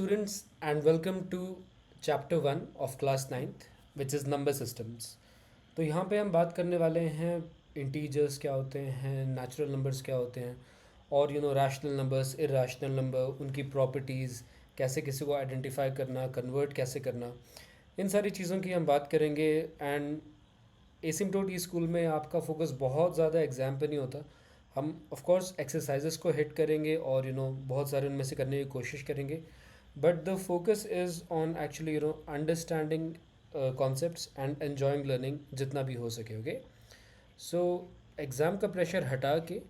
Students, and welcome to chapter 1 of class 9th, which is number systems. तो यहाँ पे हम बात करने वाले हैं इंटीजर्स क्या होते हैं, नेचुरल नंबर्स क्या होते हैं, और रैशनल नंबर्स, इर्रेशनल नंबर, उनकी प्रॉपर्टीज़, कैसे किसी को आइडेंटिफाई करना, कन्वर्ट कैसे करना, इन सारी चीज़ों की हम बात करेंगे। एंड एसिम्प्टोट स्कूल में आपका फोकस बहुत ज़्यादा एग्ज़ाम पे नहीं होता। हम ऑफ कोर्स एक्सरसाइजेस को हिट करेंगे और बहुत सारे उनमें से करने की कोशिश करेंगे, but the focus is on actually understanding concepts and enjoying learning जितना भी हो सके। ओके, सो एग्ज़ाम का प्रेशर हटा के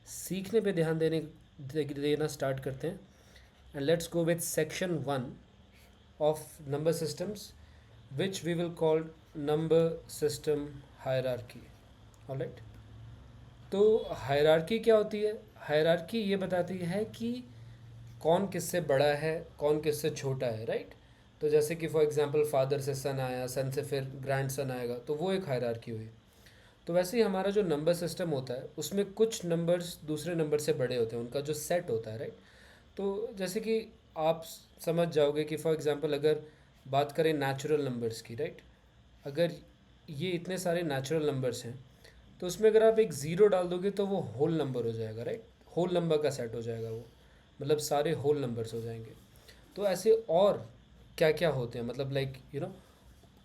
सीखने पे ध्यान देना स्टार्ट करते हैं। And let's go with section 1 of number systems, which we will call number system hierarchy. Alright, तो हायरार्की क्या होती है? हायरार्की ये बताती है कि कौन किससे बड़ा है, कौन किससे छोटा है, राइट? तो जैसे कि फॉर एग्जांपल फादर से सन आया, सन से फिर ग्रैंड सन आएगा, तो वो एक हायरार्की हुई। तो वैसे ही हमारा जो नंबर सिस्टम होता है उसमें कुछ नंबर्स दूसरे नंबर से बड़े होते हैं, उनका जो सेट होता है, राइट? तो जैसे कि आप समझ जाओगे कि फॉर एग्जांपल अगर बात करें नेचुरल नंबर्स की, राइट? अगर ये इतने सारे नेचुरल नंबर्स हैं तो उसमें अगर आप एक ज़ीरो डाल दोगे तो वो होल नंबर हो जाएगा, राइट? होल नंबर का सेट हो जाएगा वो, मतलब सारे होल नंबर्स हो जाएंगे। तो ऐसे और क्या क्या होते हैं, मतलब लाइक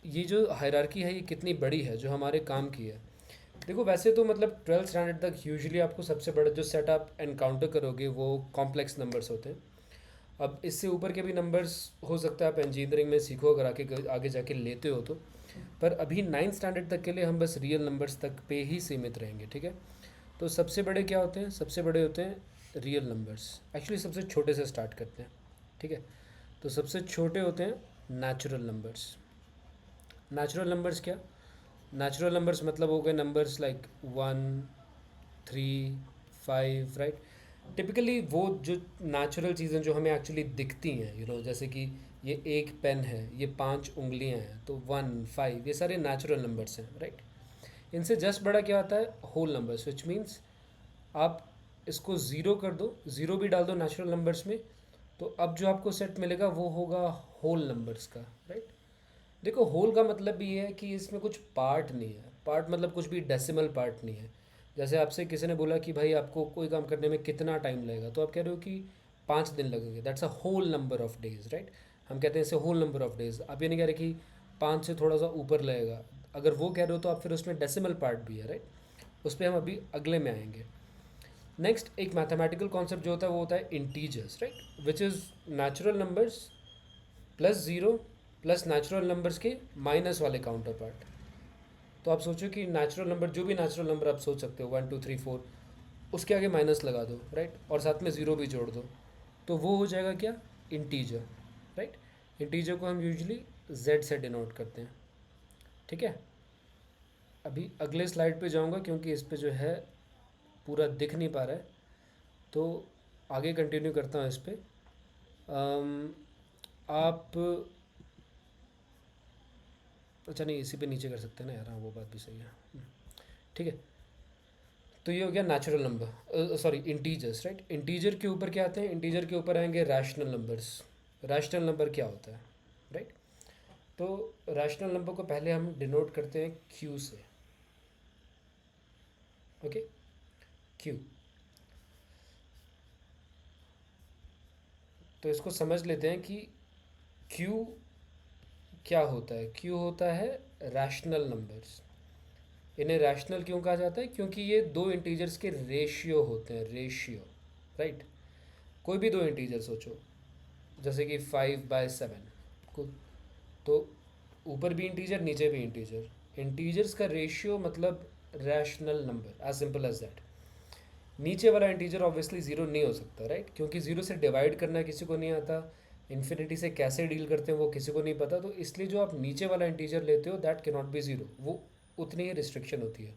ये जो हायरार्की है ये कितनी बड़ी है जो हमारे काम की है। देखो वैसे तो मतलब 12th स्टैंडर्ड तक यूजुअली आपको सबसे बड़ा जो सेट आप एनकाउंटर करोगे वो कॉम्प्लेक्स नंबर्स होते हैं। अब इससे ऊपर के भी नंबर्स हो सकता है आप इंजीनियरिंग में सीखो अगर आगे जाके लेते हो तो। पर अभी 9th स्टैंडर्ड तक के लिए हम बस रियल नंबर्स तक पे ही सीमित रहेंगे, ठीक है? तो सबसे बड़े क्या होते हैं? सबसे बड़े होते हैं रियल नंबर्स। एक्चुअली सबसे छोटे से स्टार्ट करते हैं, ठीक है? तो सबसे छोटे होते हैं नेचुरल नंबर्स। नेचुरल नंबर्स क्या? नेचुरल नंबर्स मतलब हो गए नंबर्स लाइक 1, 3, 5, राइट? टिपिकली वो जो नेचुरल चीज़ें जो हमें एक्चुअली दिखती हैं, जैसे कि ये एक पेन है, ये 5 उंगलियां हैं, तो 1, 5 ये सारे नेचुरल नंबर्स हैं, राइट? इनसे जस्ट बड़ा क्या होता है? होल नंबर्स, विच मीन्स आप इसको ज़ीरो कर दो, ज़ीरो भी डाल दो नेचुरल नंबर्स में, तो अब जो आपको सेट मिलेगा वो होगा होल नंबर्स का, राइट? देखो होल का मतलब भी ये है कि इसमें कुछ पार्ट नहीं है। पार्ट मतलब कुछ भी डेसिमल पार्ट नहीं है। जैसे आपसे किसी ने बोला कि भाई आपको कोई काम करने में कितना टाइम लगेगा, तो आप कह रहे हो कि 5 दिन लगेंगे, that's a whole number of days, right? हम कहते हैं इसे होल नंबर ऑफ डेज। आप ये नहीं कह रहे कि 5 से थोड़ा सा ऊपर लगेगा। अगर वो कह रहे हो तो आप फिर उसमें डेसिमल पार्ट भी है, राइट? उस पर हम अभी अगले में आएंगे। नेक्स्ट एक मैथमेटिकल कॉन्सेप्ट जो होता है वो होता है integers, right? Which is natural numbers plus zero plus natural numbers के माइनस वाले काउंटर पार्ट। तो आप सोचो कि नेचुरल नंबर, जो भी नेचुरल नंबर आप सोच सकते हो, 1, 2, 3, 4, उसके आगे माइनस लगा दो, राइट? और साथ में ज़ीरो भी जोड़ दो, तो वो हो जाएगा क्या? Integer, right? इंटीजर को हम यूजुअली जेड से डिनोट करते हैं, ठीक है? अभी अगले स्लाइड पे जाऊंगा क्योंकि इस पे जो है पूरा दिख नहीं पा रहा है, तो आगे कंटिन्यू करता हूँ इस पे। आप अच्छा नहीं, इसी पे नीचे कर सकते हैं ना यार, हाँ वो बात भी सही है। ठीक है, तो ये हो गया natural number, sorry integers, right? Integer के ऊपर क्या आते हैं? इंटीजर के ऊपर आएंगे रैशनल नंबर्स। रैशनल नंबर क्या होता है, राइट? तो रैशनल नंबर को पहले हम डिनोट करते हैं क्यू से, ओके? क्यू, तो इसको समझ लेते हैं कि क्यू क्या होता है। क्यू होता है रैशनल नंबर्स। इन्हें रैशनल क्यों कहा जाता है? क्योंकि ये दो इंटीजर्स के रेशियो होते हैं, रेशियो, राइट? कोई भी दो इंटीजर सोचो, जैसे कि 5/7 को, तो ऊपर भी इंटीजर नीचे भी इंटीजर, इंटीजर्स का रेशियो मतलब rational number, as simple as that. नीचे वाला इंटीजर ऑब्वियसली ज़ीरो नहीं हो सकता, राइट? क्योंकि ज़ीरो से डिवाइड करना किसी को नहीं आता, इन्फिनिटी से कैसे डील करते हैं वो किसी को नहीं पता, तो इसलिए जो आप नीचे वाला इंटीजर लेते हो दैट के नॉट बी ज़ीरो, वो उतनी ही रिस्ट्रिक्शन होती है।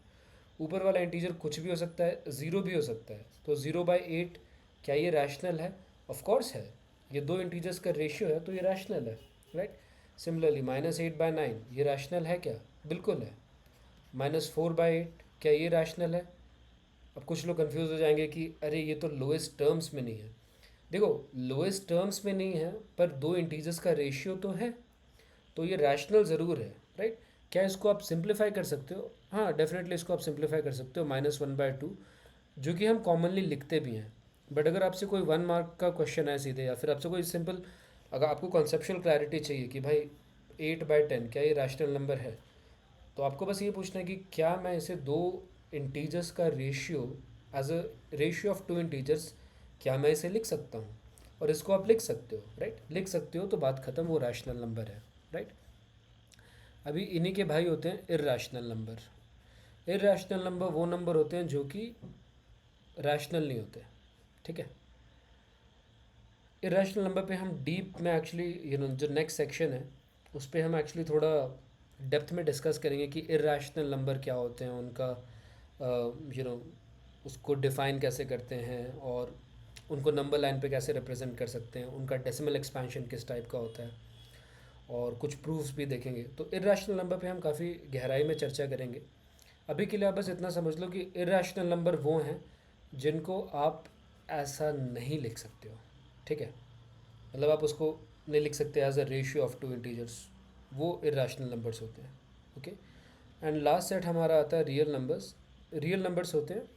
ऊपर वाला इंटीजर कुछ भी हो सकता है, ज़ीरो भी हो सकता है, तो 0/8 क्या ये रैशनल है? ऑफ कोर्स है, ये दो इंटीजर्स का रेशियो है तो ये रैशनल है, राइट? सिमिलरली -8/9 ये रैशनल है क्या? बिल्कुल है। -4/8 क्या ये रैशनल है? अब कुछ लोग कंफ्यूज हो जाएंगे कि अरे ये तो लोएस्ट टर्म्स में नहीं है। देखो लोएस्ट टर्म्स में नहीं है पर दो इंटीजर्स का रेशियो तो है, तो ये रैशनल ज़रूर है, राइट। क्या इसको आप सिंप्लीफाई कर सकते हो? हाँ डेफिनेटली इसको आप सिंप्लीफाई कर सकते हो, -1/2, जो कि हम कॉमनली लिखते भी हैं। बट अगर आपसे कोई 1 मार्क का क्वेश्चन है सीधे, या फिर आपसे कोई सिंपल, अगर आपको कॉन्सेप्चुअल क्लैरिटी चाहिए कि भाई 8/10 क्या ये रैशनल नंबर है, तो आपको बस ये पूछना है कि क्या मैं इसे दो इंटीजर्स का ratio, as a ratio of two integers, क्या मैं इसे लिख सकता हूँ? और इसको आप लिख सकते हो, राइट, लिख सकते हो तो बात ख़त्म, वो रैशनल नंबर है, राइट। अभी इन्हीं के भाई होते हैं इर्रेशनल नंबर। इर्रेशनल नंबर वो नंबर होते हैं जो कि रैशनल नहीं होते, ठीक है। इरेशनल नंबर पे हम डीप में एक्चुअली जो नेक्स्ट सेक्शन है उस पे हम एक्चुअली थोड़ा डेप्थ में डिस्कस करेंगे कि इरेशनल नंबर क्या होते हैं, उनका उसको डिफ़ाइन कैसे करते हैं, और उनको नंबर लाइन पे कैसे रिप्रेजेंट कर सकते हैं, उनका डेसिमल एक्सपेंशन किस टाइप का होता है, और कुछ प्रूफ्स भी देखेंगे। तो इरेशनल नंबर पे हम काफ़ी गहराई में चर्चा करेंगे। अभी के लिए आप बस इतना समझ लो कि इरेशनल नंबर वो हैं जिनको आप ऐसा नहीं लिख सकते हो, ठीक है। मतलब आप उसको नहीं लिख सकते as a ratio of two integers, वो इरेशनल नंबर्स होते हैं, ओके। एंड लास्ट सेट हमारा आता है रियल नंबर्स। रियल नंबर्स होते हैं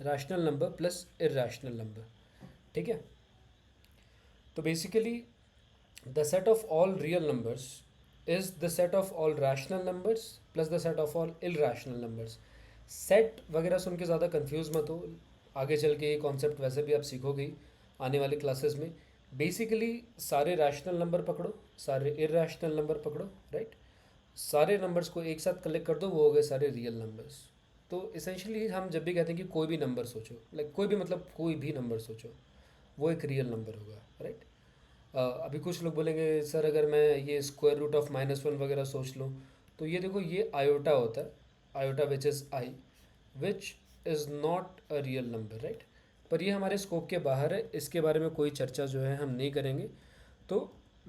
rational number plus irrational number, ठीक है। तो basically the set of all real numbers is the set of all rational numbers plus the set of all irrational numbers. Set वगैरह सुन के ज़्यादा confuse मत हो, आगे चल के ये कॉन्सेप्ट वैसे भी आप सीखोगे ही आने वाली क्लासेस में। बेसिकली सारे रैशनल नंबर पकड़ो, सारे इरैशनल नंबर पकड़ो, राइट, सारे नंबर्स को एक साथ कलेक्ट कर दो, वो हो गए सारे रियल नंबर्स। तो इसेंशली हम जब भी कहते हैं कि कोई भी नंबर सोचो, लाइक कोई भी मतलब कोई भी नंबर सोचो, वो एक रियल नंबर होगा, राइट। अभी कुछ लोग बोलेंगे सर अगर मैं ये स्क्वायर रूट ऑफ -1 वगैरह सोच लूँ, तो ये देखो ये आयोटा होता है, iota which is I, which is not a real number, right. पर ये हमारे स्कोप के बाहर है, इसके बारे में कोई चर्चा जो है हम नहीं करेंगे। तो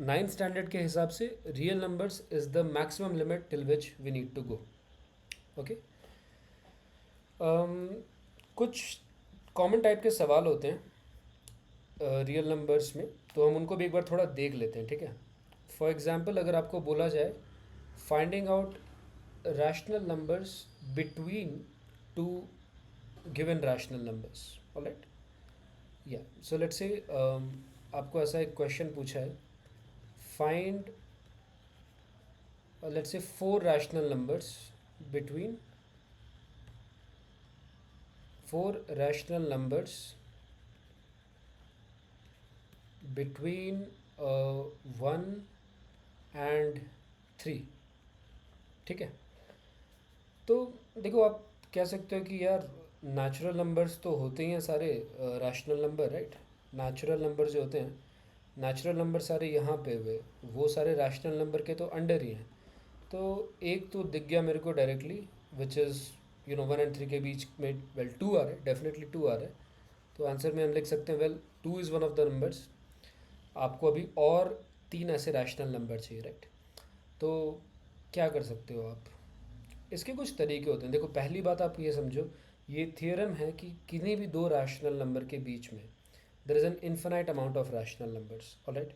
9th स्टैंडर्ड के हिसाब से real numbers is the maximum limit till which we need to go, okay. कुछ कॉमन टाइप के सवाल होते हैं रियल नंबर्स में, तो हम उनको भी एक बार थोड़ा देख लेते हैं, ठीक है। फॉर एग्जांपल अगर आपको बोला जाए finding out rational numbers between two given rational numbers, alright, या सो लेट्स से आपको ऐसा एक क्वेश्चन पूछा है, find let's say 4 rational numbers between 1 and 3, ठीक है। तो देखो आप कह सकते हो कि यार नेचुरल नंबर्स तो होते ही हैं सारे rational number, right. Natural number जो होते हैं, नेचुरल नंबर सारे यहाँ पे हुए, वो सारे रैशनल नंबर के तो अंडर ही हैं। तो एक तो दिख गया मेरे को डायरेक्टली, विच इज़ 1 and 3 के बीच में, वेल 2 आ रहा है, डेफिनेटली 2 आ रहा है। तो आंसर में हम लिख सकते हैं well 2 is one of the numbers. आपको अभी और 3 ऐसे रैशनल नंबर चाहिए, राइट। तो क्या कर सकते हो आप? इसके कुछ तरीके होते हैं। देखो पहली बात आप ये समझो, ये थियरम है कि किन्हीं भी दो रैशनल नंबर के बीच में there is an infinite amount of rational numbers, alright.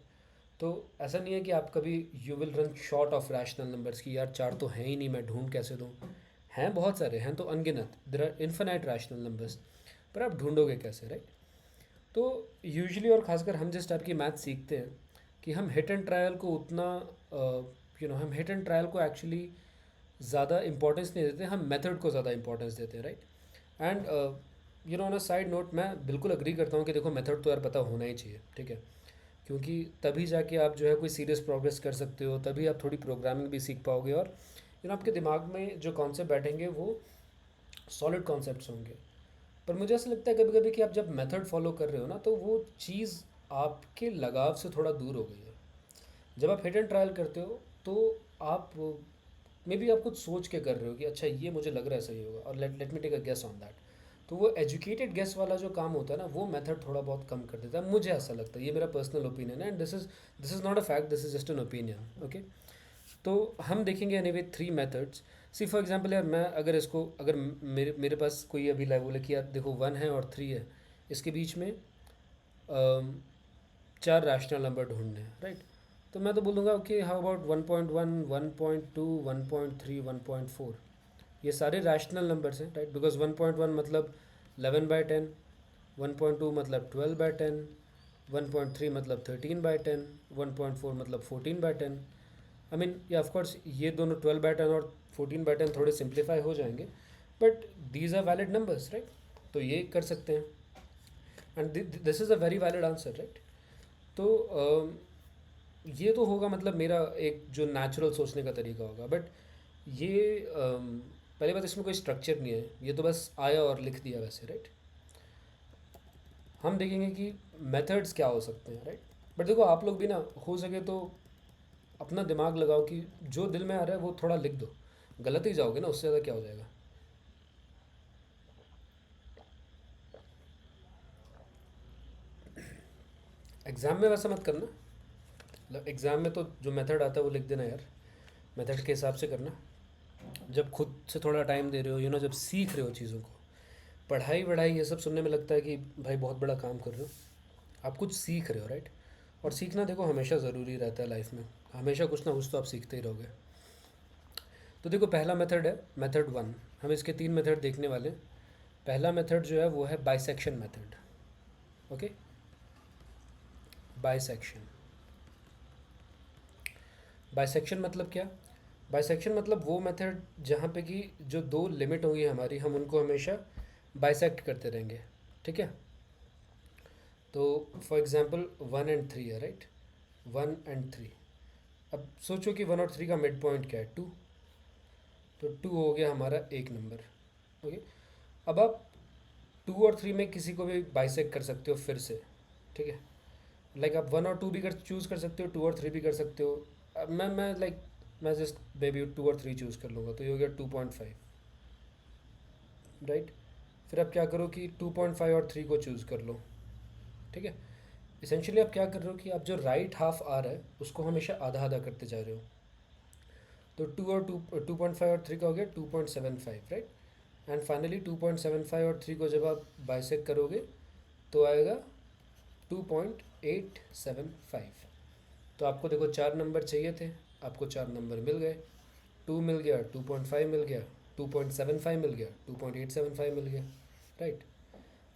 तो ऐसा नहीं है कि आप कभी you will run short of rational numbers की, यार 4 तो हैं ही नहीं, मैं ढूंढ कैसे दूँ। हैं बहुत सारे, हैं तो अनगिनत, there are infinite rational numbers, पर आप ढूंढोगे कैसे, राइट। तो यूजुअली और ख़ासकर हम जिस टाइप की मैथ सीखते हैं कि हम हिट एंड ट्रायल को उतना हम हिट एंड ट्रायल को एक्चुअली ज़्यादा इंपॉर्टेंस नहीं देते, हम मेथड को ज़्यादा इंपॉर्टेंस देते हैं, right. And on a side note, मैं बिल्कुल अग्री करता हूँ कि देखो मेथड तो यार पता होना ही चाहिए, ठीक है। क्योंकि तभी जाके आप जो है कोई सीरियस प्रोग्रेस कर सकते हो, तभी आप थोड़ी प्रोग्रामिंग भी सीख पाओगे, और आपके दिमाग में जो कॉन्सेप्ट बैठेंगे वो सॉलिड कॉन्सेप्ट्स होंगे। पर मुझे ऐसा लगता है कभी कभी कि आप जब मेथड फॉलो कर रहे हो ना, तो वो चीज़ आपके लगाव से थोड़ा दूर हो गई है। जब आप हिट एंड ट्रायल करते हो तो आप मे बी आप कुछ सोच के कर रहे हो कि अच्छा ये मुझे लग रहा है सही होगा, और let let me take a guess on that. तो वो एजुकेटेड गेस वाला जो काम होता है ना, वो मेथड थोड़ा बहुत कम कर देता है, मुझे ऐसा लगता है। ये मेरा पर्सनल ओपिनियन है, and this is not a fact, this is just an opinion, okay. तो हम देखेंगे anyway 3 methods. See for example यार, मैं अगर इसको, अगर मेरे मेरे पास कोई अभी लाइव बोले कि यार देखो 1 है और 3 है, इसके बीच में चार रैशनल नंबर ढूंढने हैं, राइट। तो मैं तो बोलूँगा कि हाउ अबाउट 1.1, 1.2, 1.3, 1.4, ये सारे रैशनल नंबर्स हैं, राइट। बिकॉज 1.1 मतलब 11/10, 1.2 मतलब 12/10, 1.3 मतलब 13/10, 1.4 मतलब 14/10। आई मीन या ऑफकोर्स ये दोनों 12/10 और 14/10 थोड़े सिंप्लीफाई हो जाएंगे, but these are valid numbers, right. तो ये कर सकते हैं, and this is a very valid answer, right. तो ये तो होगा मतलब मेरा एक जो नेचुरल सोचने का तरीका होगा, बट ये पहली बात, इसमें कोई स्ट्रक्चर नहीं है, ये तो बस आया और लिख दिया वैसे, राइट। हम देखेंगे कि मेथड्स क्या हो सकते हैं, राइट। बट देखो आप लोग भी ना हो सके तो अपना दिमाग लगाओ कि जो दिल में आ रहा है वो थोड़ा लिख दो, गलत ही जाओगे ना, उससे ज़्यादा क्या हो जाएगा। एग्ज़ाम में वैसा मत करना, मतलब एग्ज़ाम में तो जो मेथड आता है वो लिख देना यार, मेथड के हिसाब से करना। जब खुद से थोड़ा टाइम दे रहे हो, जब सीख रहे हो चीज़ों को, पढ़ाई वढ़ाई ये सब सुनने में लगता है कि भाई बहुत बड़ा काम कर रहे हो, आप कुछ सीख रहे हो, राइट। और सीखना देखो हमेशा ज़रूरी रहता है लाइफ में, हमेशा कुछ ना कुछ तो आप सीखते ही रहोगे। तो देखो पहला मेथड है मेथड 1, हम इसके 3 मेथड देखने वाले हैं। पहला मेथड जो है वो है bisection method, okay. Bisection, bisection मतलब क्या? बाइसेक्शन मतलब वो मेथड जहाँ पे कि जो दो लिमिट होंगी हमारी, हम उनको हमेशा बाइसेक्ट करते रहेंगे, ठीक है। तो फॉर एग्जांपल 1 और 3 है, राइट। 1 और 3, अब सोचो कि 1 और 3 का मिड पॉइंट क्या है, 2। तो 2 हो गया हमारा एक नंबर, ओके। अब आप 2 और 3 में किसी को भी बाइसेक्ट कर सकते हो फिर से, ठीक है। लाइक आप 1 और 2 भी कर चूज़ कर सकते हो, 2 और 3 भी कर सकते हो। अब मैं जस्ट बेबी 2 और 3 चूज़ कर लूँगा, तो ये हो गया 2.5, राइट। फिर आप क्या करो कि 2.5 और 3 को चूज़ कर लो, ठीक है। इसेंशियली आप क्या कर रहे हो कि आप जो राइट हाफ आ रहा है उसको हमेशा आधा आधा करते जा रहे हो। तो 2.5 और 3 का हो गया 2.75, राइट। एंड फाइनली 2.75 और 3 को जब आप बाइसेक्ट करोगे तो आएगा 2.875। तो आपको देखो चार नंबर चाहिए थे, आपको चार नंबर मिल गए। 2 मिल गया, 2.5 मिल गया, 2.75 मिल गया, 2.875 मिल गया, राइट।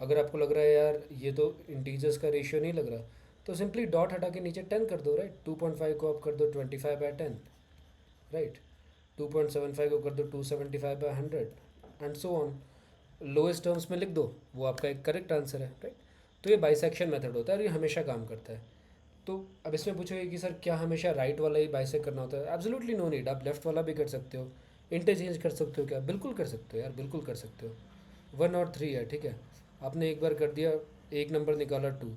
अगर आपको लग रहा है यार ये तो इंटीजर्स का रेशियो नहीं लग रहा, तो सिंपली डॉट हटा के नीचे 10 कर दो, राइट। 2.5 को आप कर दो 25/10, राइट। 2.75 को कर दो 275/100, and so on. Lowest terms में लिख दो, वो आपका एक करेक्ट आंसर है, राइट। तो ये बाइसेक्शन मेथड होता है और ये हमेशा काम करता है। तो अब इसमें पूछोगे कि सर क्या हमेशा राइट वाला ही बाइसेक्ट करना होता है? एब्सोल्युटली नो नीड, आप लेफ्ट वाला भी कर सकते हो, इंटरचेंज कर सकते हो। क्या? बिल्कुल कर सकते हो यार, बिल्कुल कर सकते हो। 1 और 3 है, ठीक है। आपने एक बार कर दिया, एक नंबर निकाला 2,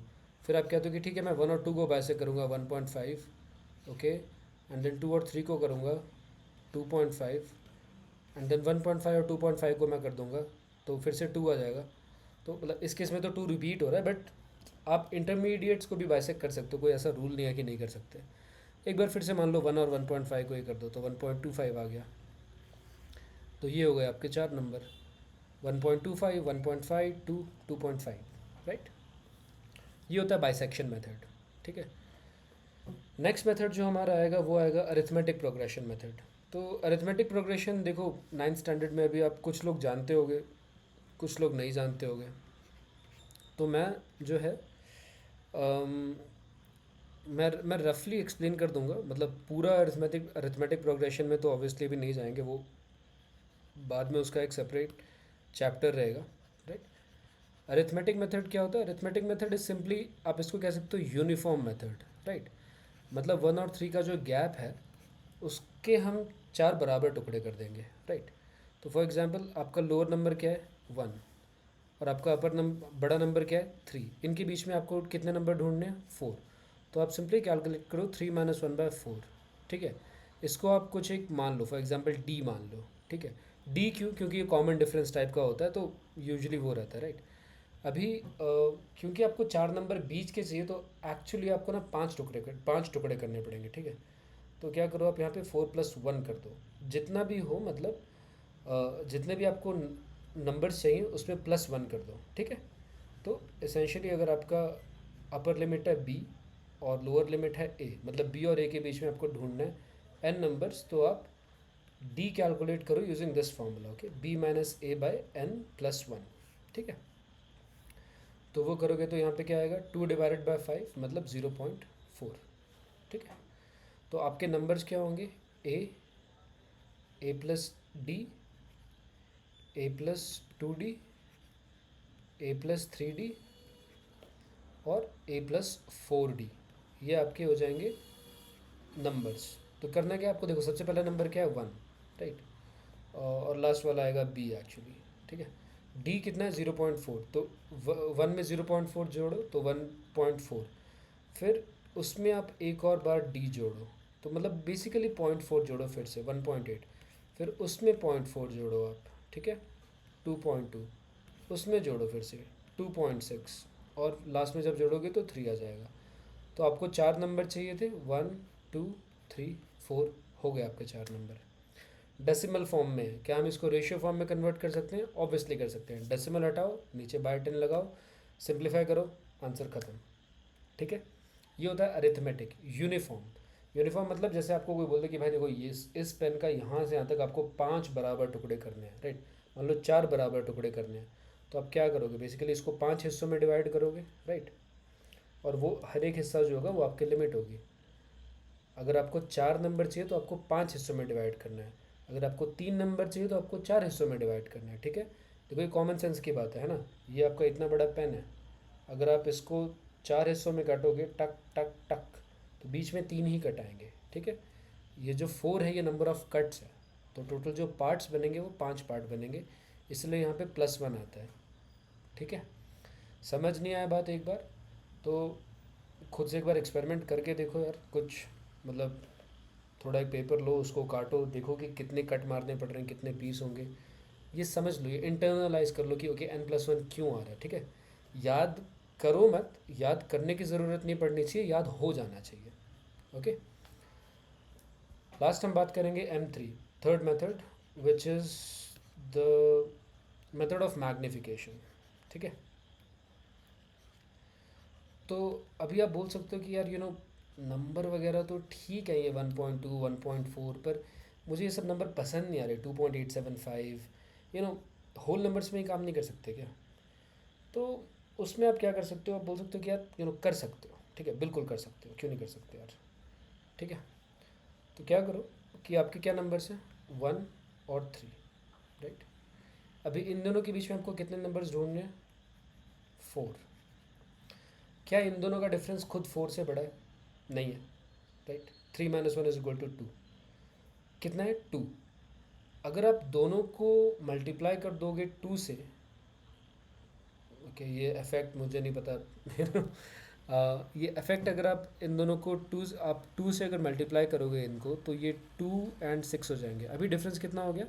फिर आप कहते हो कि ठीक है मैं 1 और 2 को बाइसेक्ट करूँगा 1.5, ओके। एंड देन 2 और 3 को करूँगा 2.5, एंड देन 1.5 और 2.5 को मैं कर दूँगा, तो फिर से 2 आ जाएगा। तो मतलब इस केस में तो 2 रिपीट हो रहा है, बट आप इंटरमीडिएट्स को भी बाइसेक्ट कर सकते हो, कोई ऐसा रूल नहीं है कि नहीं कर सकते। एक बार फिर से मान लो 1 और 1.5 को ही कर दो, तो 1.25 आ गया। तो ये हो गए आपके चार नंबर, 1.25, 1.5, 2, 2.5, राइट। ये होता है बाइसेक्शन मेथड, ठीक है। नेक्स्ट मेथड जो हमारा आएगा वो आएगा अरिथमेटिक प्रोग्रेशन मेथड। तो अरिथमेटिक प्रोग्रेशन देखो 9th स्टैंडर्ड में अभी आप कुछ लोग जानते होगे, कुछ लोग नहीं जानते होगे। तो मैं जो है अम, मैं रफली एक्सप्लेन कर दूंगा, मतलब पूरा अरिथमेटिक अरिथमेटिक प्रोग्रेशन में तो ऑब्वियसली भी नहीं जाएंगे, वो बाद में उसका एक सेपरेट चैप्टर रहेगा, राइट। अरिथमेटिक मेथड क्या होता है? अरिथमेटिक मेथड इज सिंपली, आप इसको कह सकते हो यूनिफॉर्म मेथड, राइट। मतलब 1 और 3 का जो गैप है उसके हम चार बराबर टुकड़े कर देंगे, राइट। तो फॉर एग्जांपल आपका लोअर नंबर क्या है? 1, और आपका अपर नंबर बड़ा नंबर क्या है? 3। इनके बीच में आपको कितने नंबर ढूंढने हैं? 4। तो आप सिंपली कैलकुलेट करो 3 - 1/4, ठीक है। इसको आप कुछ एक मान लो, फॉर एग्जांपल डी मान लो, ठीक है। डी क्यों? क्योंकि ये कॉमन डिफरेंस टाइप का होता है, तो यूजुअली वो रहता है, राइट। अभी क्योंकि आपको चार नंबर बीच के चाहिए, तो एक्चुअली आपको ना पाँच टुकड़े करने पड़ेंगे, ठीक है। तो क्या करो आप यहाँ पे 4+1 कर दो, जितना भी हो, मतलब जितने भी आपको नंबर्स चाहिए उसमें +1 कर दो, ठीक है। तो एसेंशियली अगर आपका अपर लिमिट है बी और लोअर लिमिट है ए, मतलब बी और ए के बीच में आपको ढूंढना है एन नंबर्स, तो आप डी कैलकुलेट करो using this formula, okay, B minus A by N plus one, ठीक है। तो वो करोगे तो यहाँ पे क्या आएगा, 2/5 मतलब 0.4, ठीक है। तो आपके नंबर्स क्या होंगे, ए प्लस डी, ए प्लस 2D, ए प्लस 3D और ए प्लस 4D, ये आपके हो जाएंगे नंबर्स। तो करना क्या आपको, देखो सबसे पहला नंबर क्या है 1, राइट, और लास्ट वाला आएगा बी एक्चुअली, ठीक है। डी कितना है 0.4, तो 1 में 0.4 जोड़ो तो 1.4, फिर उसमें आप एक और बार डी जोड़ो, तो मतलब बेसिकली 0.4 जोड़ो, फिर से 1.8, फिर उसमें 0.4 जोड़ो आप, ठीक है, 2.2, उसमें जोड़ो फिर से 2.6, और लास्ट में जब जोड़ोगे तो 3 आ जाएगा। तो आपको 4 नंबर चाहिए थे, 1 2 3 4, हो गए आपके 4 नंबर। डेसिमल फॉर्म में है, क्या हम इसको रेशियो फॉर्म में कन्वर्ट कर सकते हैं, ऑब्वियसली कर सकते हैं। डेसिमल हटाओ, नीचे बाय 10 लगाओ, सिंप्लीफाई करो, आंसर खत्म, ठीक है। ये होता है अरिथमेटिक यूनिफॉर्म। यूनिफॉर्म मतलब जैसे आपको कोई बोलते कि भाई देखो ये इस पेन का यहाँ से यहाँ तक आपको 5 बराबर टुकड़े करने हैं, राइट, मान लो 4 बराबर टुकड़े करने हैं, तो आप क्या करोगे, बेसिकली इसको 5 हिस्सों में डिवाइड करोगे, राइट, और वो हर एक हिस्सा जो होगा वो आपकी लिमिट होगी। अगर आपको 4 नंबर चाहिए तो आपको 5 हिस्सों में डिवाइड करना है, अगर आपको 3 नंबर चाहिए तो आपको 4 हिस्सों में डिवाइड करना है, ठीक है। देखो ये कॉमन सेंस की बात है ना। ये आपका इतना बड़ा पेन है, अगर आप इसको 4 हिस्सों में काटोगे टक टक टक, तो बीच में 3 ही कट आएंगे, ठीक है। ये जो 4 है ये नंबर ऑफ कट्स है, तो टोटल जो पार्ट्स बनेंगे वो 5 पार्ट बनेंगे, इसलिए यहाँ पे +1 आता है, ठीक है। समझ नहीं आया बात एक बार तो खुद से एक बार एक्सपेरिमेंट करके देखो यार, कुछ मतलब थोड़ा एक पेपर लो, उसको काटो, देखो कि कितने कट मारने पड़ रहे हैं, कितने पीस होंगे, ये समझ लो, ये इंटरनलाइज कर लो कि ओके n+1 क्यों आ रहा है, ठीक है। याद करो मत, याद करने की ज़रूरत नहीं पड़नी चाहिए, याद हो जाना चाहिए, ओके। लास्ट हम बात करेंगे M3, third method, which is the method of magnification, ठीक है। तो अभी आप बोल सकते हो कि यार नंबर वगैरह तो ठीक है, ये 1.2 1.4, पर मुझे ये सब नंबर पसंद नहीं आ रहे, 2.875, होल नंबर्स में ही काम नहीं कर सकते क्या। तो उसमें आप क्या कर सकते हो, आप बोल सकते हो कि यार कर सकते हो, ठीक है, बिल्कुल कर सकते हो, क्यों नहीं कर सकते यार, ठीक है। तो क्या करो कि आपके क्या नंबर्स हैं, 1 और 3, राइट। अभी इन दोनों के बीच में आपको कितने नंबर्स ढूंढने हैं, 4। क्या इन दोनों का डिफरेंस खुद 4 से बड़ा है, नहीं है, राइट। 3 - 1 = 2, कितना है 2। अगर आप दोनों को मल्टीप्लाई कर दोगे 2 से, ओके, ये इफेक्ट मुझे नहीं पता ये इफेक्ट अगर आप इन दोनों को 2 से अगर मल्टीप्लाई करोगे इनको, तो ये 2 और 6 हो जाएंगे। अभी डिफरेंस कितना हो गया,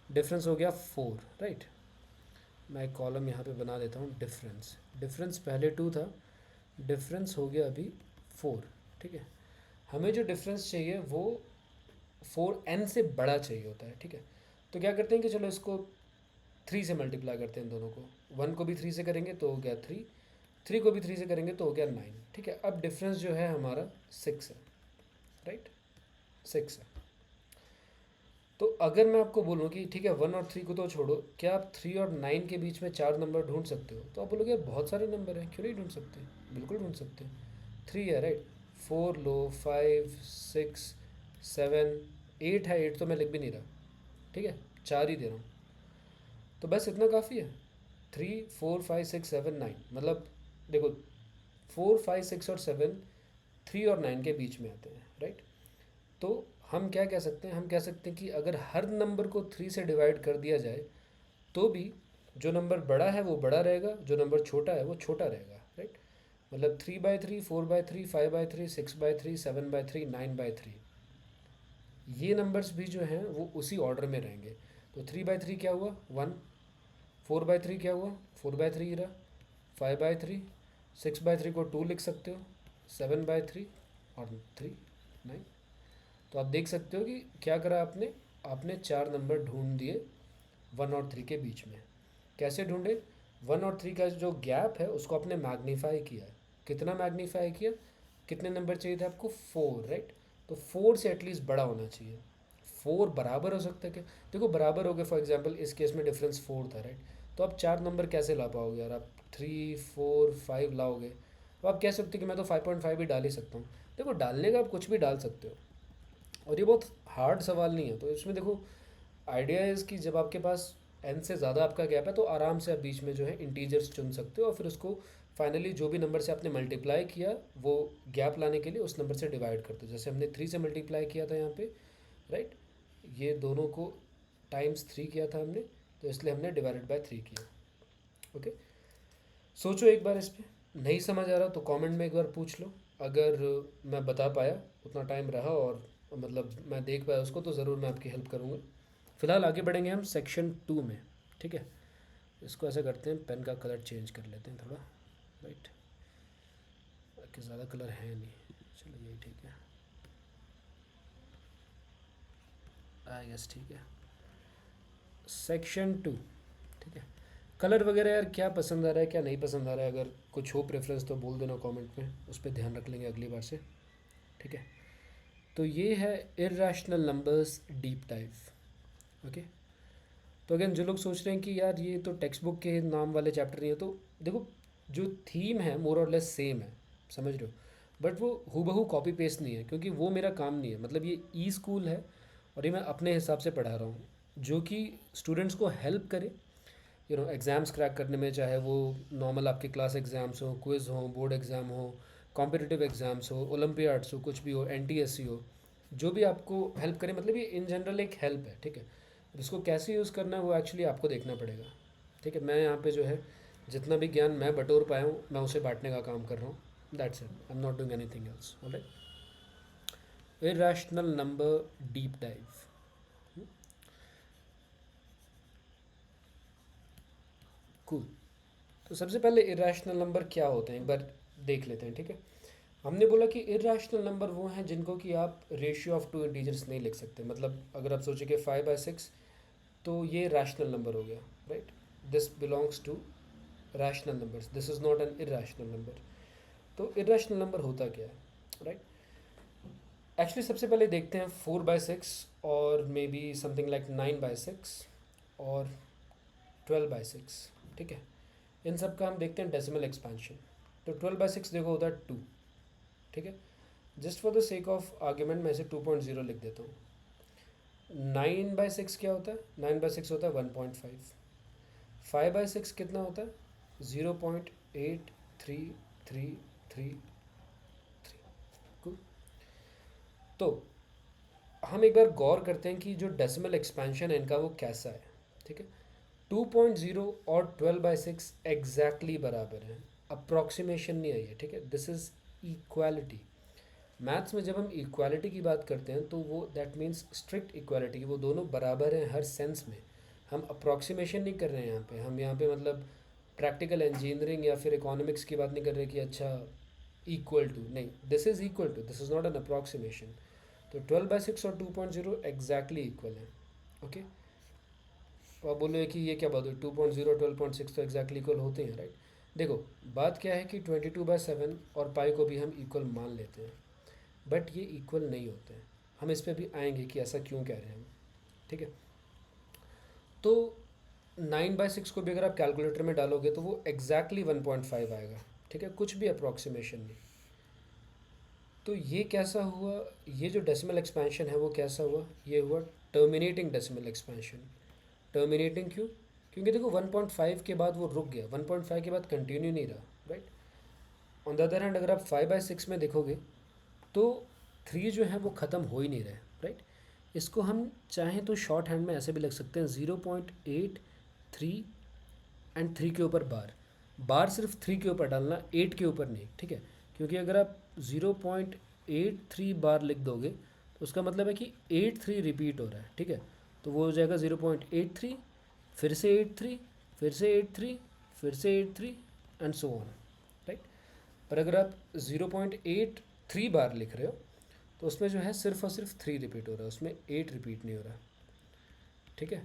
डिफरेंस हो गया 4, राइट। मैं एक कॉलम यहाँ पे बना देता हूँ, डिफरेंस, डिफरेंस पहले 2 था, डिफरेंस हो गया अभी 4, ठीक है। हमें जो डिफरेंस चाहिए वो 4n से बड़ा चाहिए होता है, ठीक है। तो क्या करते हैं कि चलो इसको 3 से मल्टीप्लाई करते हैं, दोनों को, 1 को भी 3 से करेंगे तो हो गया 3, 3 को भी 3 से करेंगे तो हो गया 9, ठीक है। अब डिफरेंस जो है हमारा 6 है, राइट, 6 है। तो अगर मैं आपको बोलूँ कि ठीक है 1 और 3 को तो छोड़ो, क्या आप 3 और 9 के बीच में 4 नंबर ढूंढ सकते हो, तो आप बोलोगे यार बहुत सारे नंबर हैं, क्यों नहीं ढूंढ सकते, बिल्कुल ढूंढ सकते हैं। 3 है, राइट, 4 लो, 5 6 7 8 है, 8 तो मैं लिख भी नहीं रहा, ठीक है, 4 ही दे रहा हूँ, तो बस इतना काफ़ी है। 3 4 5 6 7 9, मतलब देखो 4 5 6 और 7 3 और 9 के बीच में आते हैं, राइट। तो हम क्या कह सकते हैं, हम कह सकते हैं कि अगर हर नंबर को 3 से डिवाइड कर दिया जाए तो भी जो नंबर बड़ा है वो बड़ा रहेगा, जो नंबर छोटा है वो छोटा रहेगा, राइट। मतलब 3/3 4/3 5/3 6/3 7/3 9/3, ये नंबर्स भी जो हैं वो उसी ऑर्डर में रहेंगे। तो 3/3 क्या हुआ 1, 4/3 क्या हुआ 4/3 ही रहा, 5/3 6/3 को 2 लिख सकते हो, 7/3 और 3 9। तो आप देख सकते हो कि क्या करा आपने, आपने 4 नंबर ढूंढ दिए 1 और 3 के बीच में। कैसे ढूंढे, 1 और 3 का जो गैप है उसको आपने मैग्नीफाई किया है, कितना मैग्नीफाई किया, कितने नंबर चाहिए थे आपको, 4, राइट। तो 4 से एटलीस्ट बड़ा होना चाहिए। 4 बराबर हो सकता है क्या, देखो बराबर हो गया, फॉर एग्जांपल इस केस में डिफरेंस 4 था, राइट। तो आप 4 नंबर कैसे ला पाओगे यार, आप 3 4 5 लाओगे। तो आप कह सकते हो कि मैं तो 5.5 भी डाल ही सकता हूँ। देखो डालने का आप कुछ भी डाल सकते हो, और ये बहुत हार्ड सवाल नहीं है। तो इसमें देखो आइडिया इज़ कि जब आपके पास n से ज़्यादा आपका गैप है तो आराम से आप बीच में जो है इंटीजर्स चुन सकते हो, और फिर उसको फाइनली जो भी नंबर से आपने मल्टीप्लाई किया वो गैप लाने के लिए उस नंबर से डिवाइड करते हो। जैसे हमने 3 से मल्टीप्लाई किया था यहाँ पे, राइट, ये दोनों को टाइम्स 3 किया था हमने, तो इसलिए हमने डिवाइडेड बाय 3 किया। ओके, सोचो एक बार इस पर, नहीं समझ आ रहा तो कमेंट में एक बार पूछ लो। अगर मैं बता पाया, उतना टाइम रहा और मतलब मैं देख पाया उसको, तो ज़रूर मैं आपकी हेल्प करूँगा। फिलहाल आगे बढ़ेंगे हम सेक्शन 2 में, ठीक है। इसको ऐसा करते हैं, पेन का कलर चेंज कर लेते हैं थोड़ा, राइट, कि ज़्यादा कलर है नहीं, चलो यही ठीक है, आई गेस ठीक है। सेक्शन 2, ठीक है। कलर वगैरह यार क्या पसंद आ रहा है क्या नहीं पसंद आ रहा है, अगर कुछ हो प्रेफरेंस तो बोल देना कमेंट में, उस पर ध्यान रख लेंगे अगली बार से, ठीक है। तो ये है irrational numbers deep dive. Okay, तो अगेन जो लोग सोच रहे हैं कि यार ये तो टेक्स्ट बुक के नाम वाले चैप्टर नहीं है, तो देखो जो थीम है मोर और लेस सेम है, समझ रहे हो, बट वो हूबहू कॉपी पेस्ट नहीं है, क्योंकि वो मेरा काम नहीं है। मतलब ये ई स्कूल है और ये मैं अपने हिसाब से पढ़ा रहा हूँ, जो कि स्टूडेंट्स को हेल्प करे एग्ज़ाम्स क्रैक करने में, चाहे वो नॉर्मल आपके क्लास एग्ज़ाम्स हो, क्विज़ हो, बोर्ड एग्ज़ाम हो, कॉम्पिटिटिव एग्ज़ाम्स हो, ओलंपियाड्स हो, कुछ भी हो, एनटीएससी हो, जो भी आपको हेल्प करे। मतलब ये इन जनरल एक हेल्प है, ठीक है। अब इसको कैसे यूज़ करना है वो एक्चुअली आपको देखना पड़ेगा, ठीक है। मैं यहाँ पे जो है जितना भी ज्ञान मैं बटोर पाया हूँ मैं उसे बांटने का काम कर रहा हूँ, that's it, I am not doing anything else, alright. Irrational number deep dive. Cool. तो सबसे पहले इरैशनल नंबर क्या होते हैं एक बार देख लेते हैं, ठीक है। हमने बोला कि इरैशनल नंबर वो हैं जिनको कि आप रेशियो ऑफ टू इंटीजर्स नहीं लिख सकते। मतलब अगर आप सोचें कि 5/6 तो ये रैशनल नंबर हो गया, right. This belongs to rational numbers, this is not N irrational number. तो इरैशनल नंबर होता क्या है, राइट। एक्चुअली सबसे पहले देखते हैं 4/6 और मे बी समथिंग लाइक 9/6 और 12/6, ठीक है। इन सब का हम देखते हैं डेसिमल एक्सपेंशन। तो 12/6 देखो होता है 2, ठीक है। Just for the sake of argument मैं इसे 2.0 लिख देता हूँ। 9/6 क्या होता है, 9/6 होता है 1.5। 5/6 कितना होता है 0.8333। तो हम एक बार गौर करते हैं कि जो डेसिमल एक्सपेंशन है इनका वो कैसा है, ठीक है। 2.0 और 12/6 एग्जैक्टली बराबर हैं, अप्रॉक्सीमेशन नहीं आई है, ठीक है। This is equality. मैथ्स में जब हम इक्वालिटी की बात करते हैं तो वो दैट मीन्स स्ट्रिक्ट इक्वालिटी, वो दोनों बराबर हैं हर सेंस में। हम अप्रॉक्सीमेशन नहीं कर रहे हैं यहाँ पे, हम यहाँ पे मतलब प्रैक्टिकल इंजीनियरिंग या फिर इकोनॉमिक्स की बात नहीं कर रहे कि अच्छा इक्वल टू, नहीं, this is equal to, this is not an approximation. तो 12/6 और 2.0 एग्जैक्टली इक्वल है, ओके। तो आप बोलोगे कि ये क्या बात है, 2.0 12.6 तो एग्जैक्टली इक्वल होते हैं, राइट। देखो बात क्या है कि 22/7 और पाई को भी हम इक्वल मान लेते हैं, बट ये इक्वल नहीं होते हैं। हम इस पर भी आएंगे कि ऐसा क्यों कह रहे हैं हम, ठीक है। तो 9/6 को भी अगर आप कैलकुलेटर में डालोगे तो वो एग्जैक्टली 1.5 आएगा, ठीक है, कुछ भी अप्रॉक्सीमेशन नहीं। तो ये कैसा हुआ, ये जो डेसिमल एक्सपेंशन है वो कैसा हुआ, ये हुआ टर्मिनेटिंग डेसिमल एक्सपेंशन। टर्मिनेटिंग क्यों, क्योंकि देखो 1.5 के बाद वो रुक गया, 1.5 के बाद कंटिन्यू नहीं रहा, right. On the other hand अगर आप 5/6 में देखोगे तो 3 जो है वो ख़त्म हो ही नहीं रहे, राइट। इसको हम चाहें तो शॉर्ट हैंड में ऐसे भी लिख सकते हैं 0.83 एंड 3 के ऊपर बार। बार सिर्फ 3 के ऊपर डालना, 8 के ऊपर नहीं, ठीक है। क्योंकि अगर आप 0.83 बार लिख दोगे तो उसका मतलब है कि 83 रिपीट हो रहा है, ठीक है। तो वो हो जाएगा 0.83, फिर से 83, फिर से 83, फिर से 83 एंड सो ऑन, राइट। पर अगर आप 0.83 बार लिख रहे हो तो उसमें जो है सिर्फ और सिर्फ 3 रिपीट हो रहा है, उसमें 8 रिपीट नहीं हो रहा, ठीक है।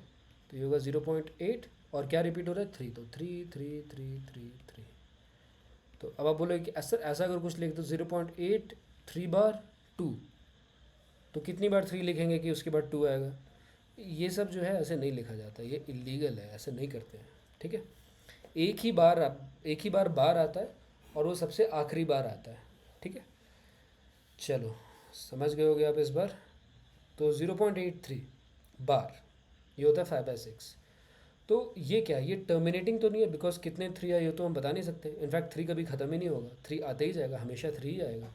तो ये होगा 0.8 और क्या रिपीट हो रहा है 3, तो 3 3 3 3 3, तो अब आप बोले कि ऐसा ऐसा अगर कुछ लिख दो 0.8 3 बार 2, तो कितनी बार 3 लिखेंगे कि उसके बाद 2 आएगा? ये सब जो है ऐसे नहीं लिखा जाता, ये इलीगल है, ऐसे नहीं करते हैं। ठीक है, एक ही बार बार आता है और वो सबसे आखिरी बार आता है। ठीक है, चलो समझ गए होगे आप इस बार। तो 0.83 बार ये होता है 5/6। तो ये क्या है, ये टर्मिनेटिंग तो नहीं है, बिकॉज कितने 3 आए ये तो हम बता नहीं सकते। इनफैक्ट 3 कभी ख़त्म ही नहीं होगा, 3 आते ही जाएगा, हमेशा 3 ही आएगा।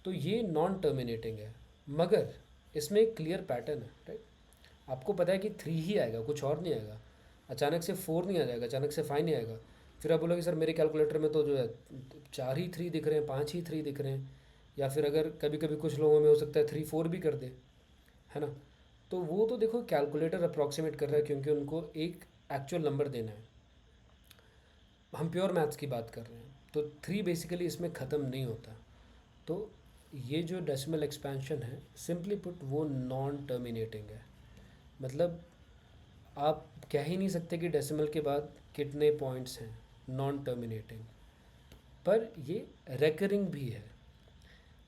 तो ये नॉन टर्मिनेटिंग है, मगर इसमें एक क्लियर पैटर्न है, राइट। आपको पता है कि 3 ही आएगा, कुछ और नहीं आएगा। अचानक से 4 नहीं आ जाएगा, अचानक से 5 नहीं आएगा। फिर आप बोलोगे सर मेरे कैलकुलेटर में तो जो है 4 ही 3 दिख रहे हैं, 5 ही 3 दिख रहे हैं। या फिर अगर कभी कभी कुछ लोगों में हो सकता है 3 4 भी कर दे, है ना। तो वो तो देखो कैलकुलेटर अप्रॉक्सीमेट कर रहा है, क्योंकि उनको एक एक्चुअल नंबर देना है। हम प्योर मैथ्स की बात कर रहे हैं, तो 3 बेसिकली इसमें ख़त्म नहीं होता। तो ये जो डेसिमल एक्सपेंशन है, सिंपली पुट वो नॉन टर्मिनेटिंग है। मतलब आप कह ही नहीं सकते कि डेसिमल के बाद कितने पॉइंट्स हैं, नॉन टर्मिनेटिंग। पर ये रेकरिंग भी है।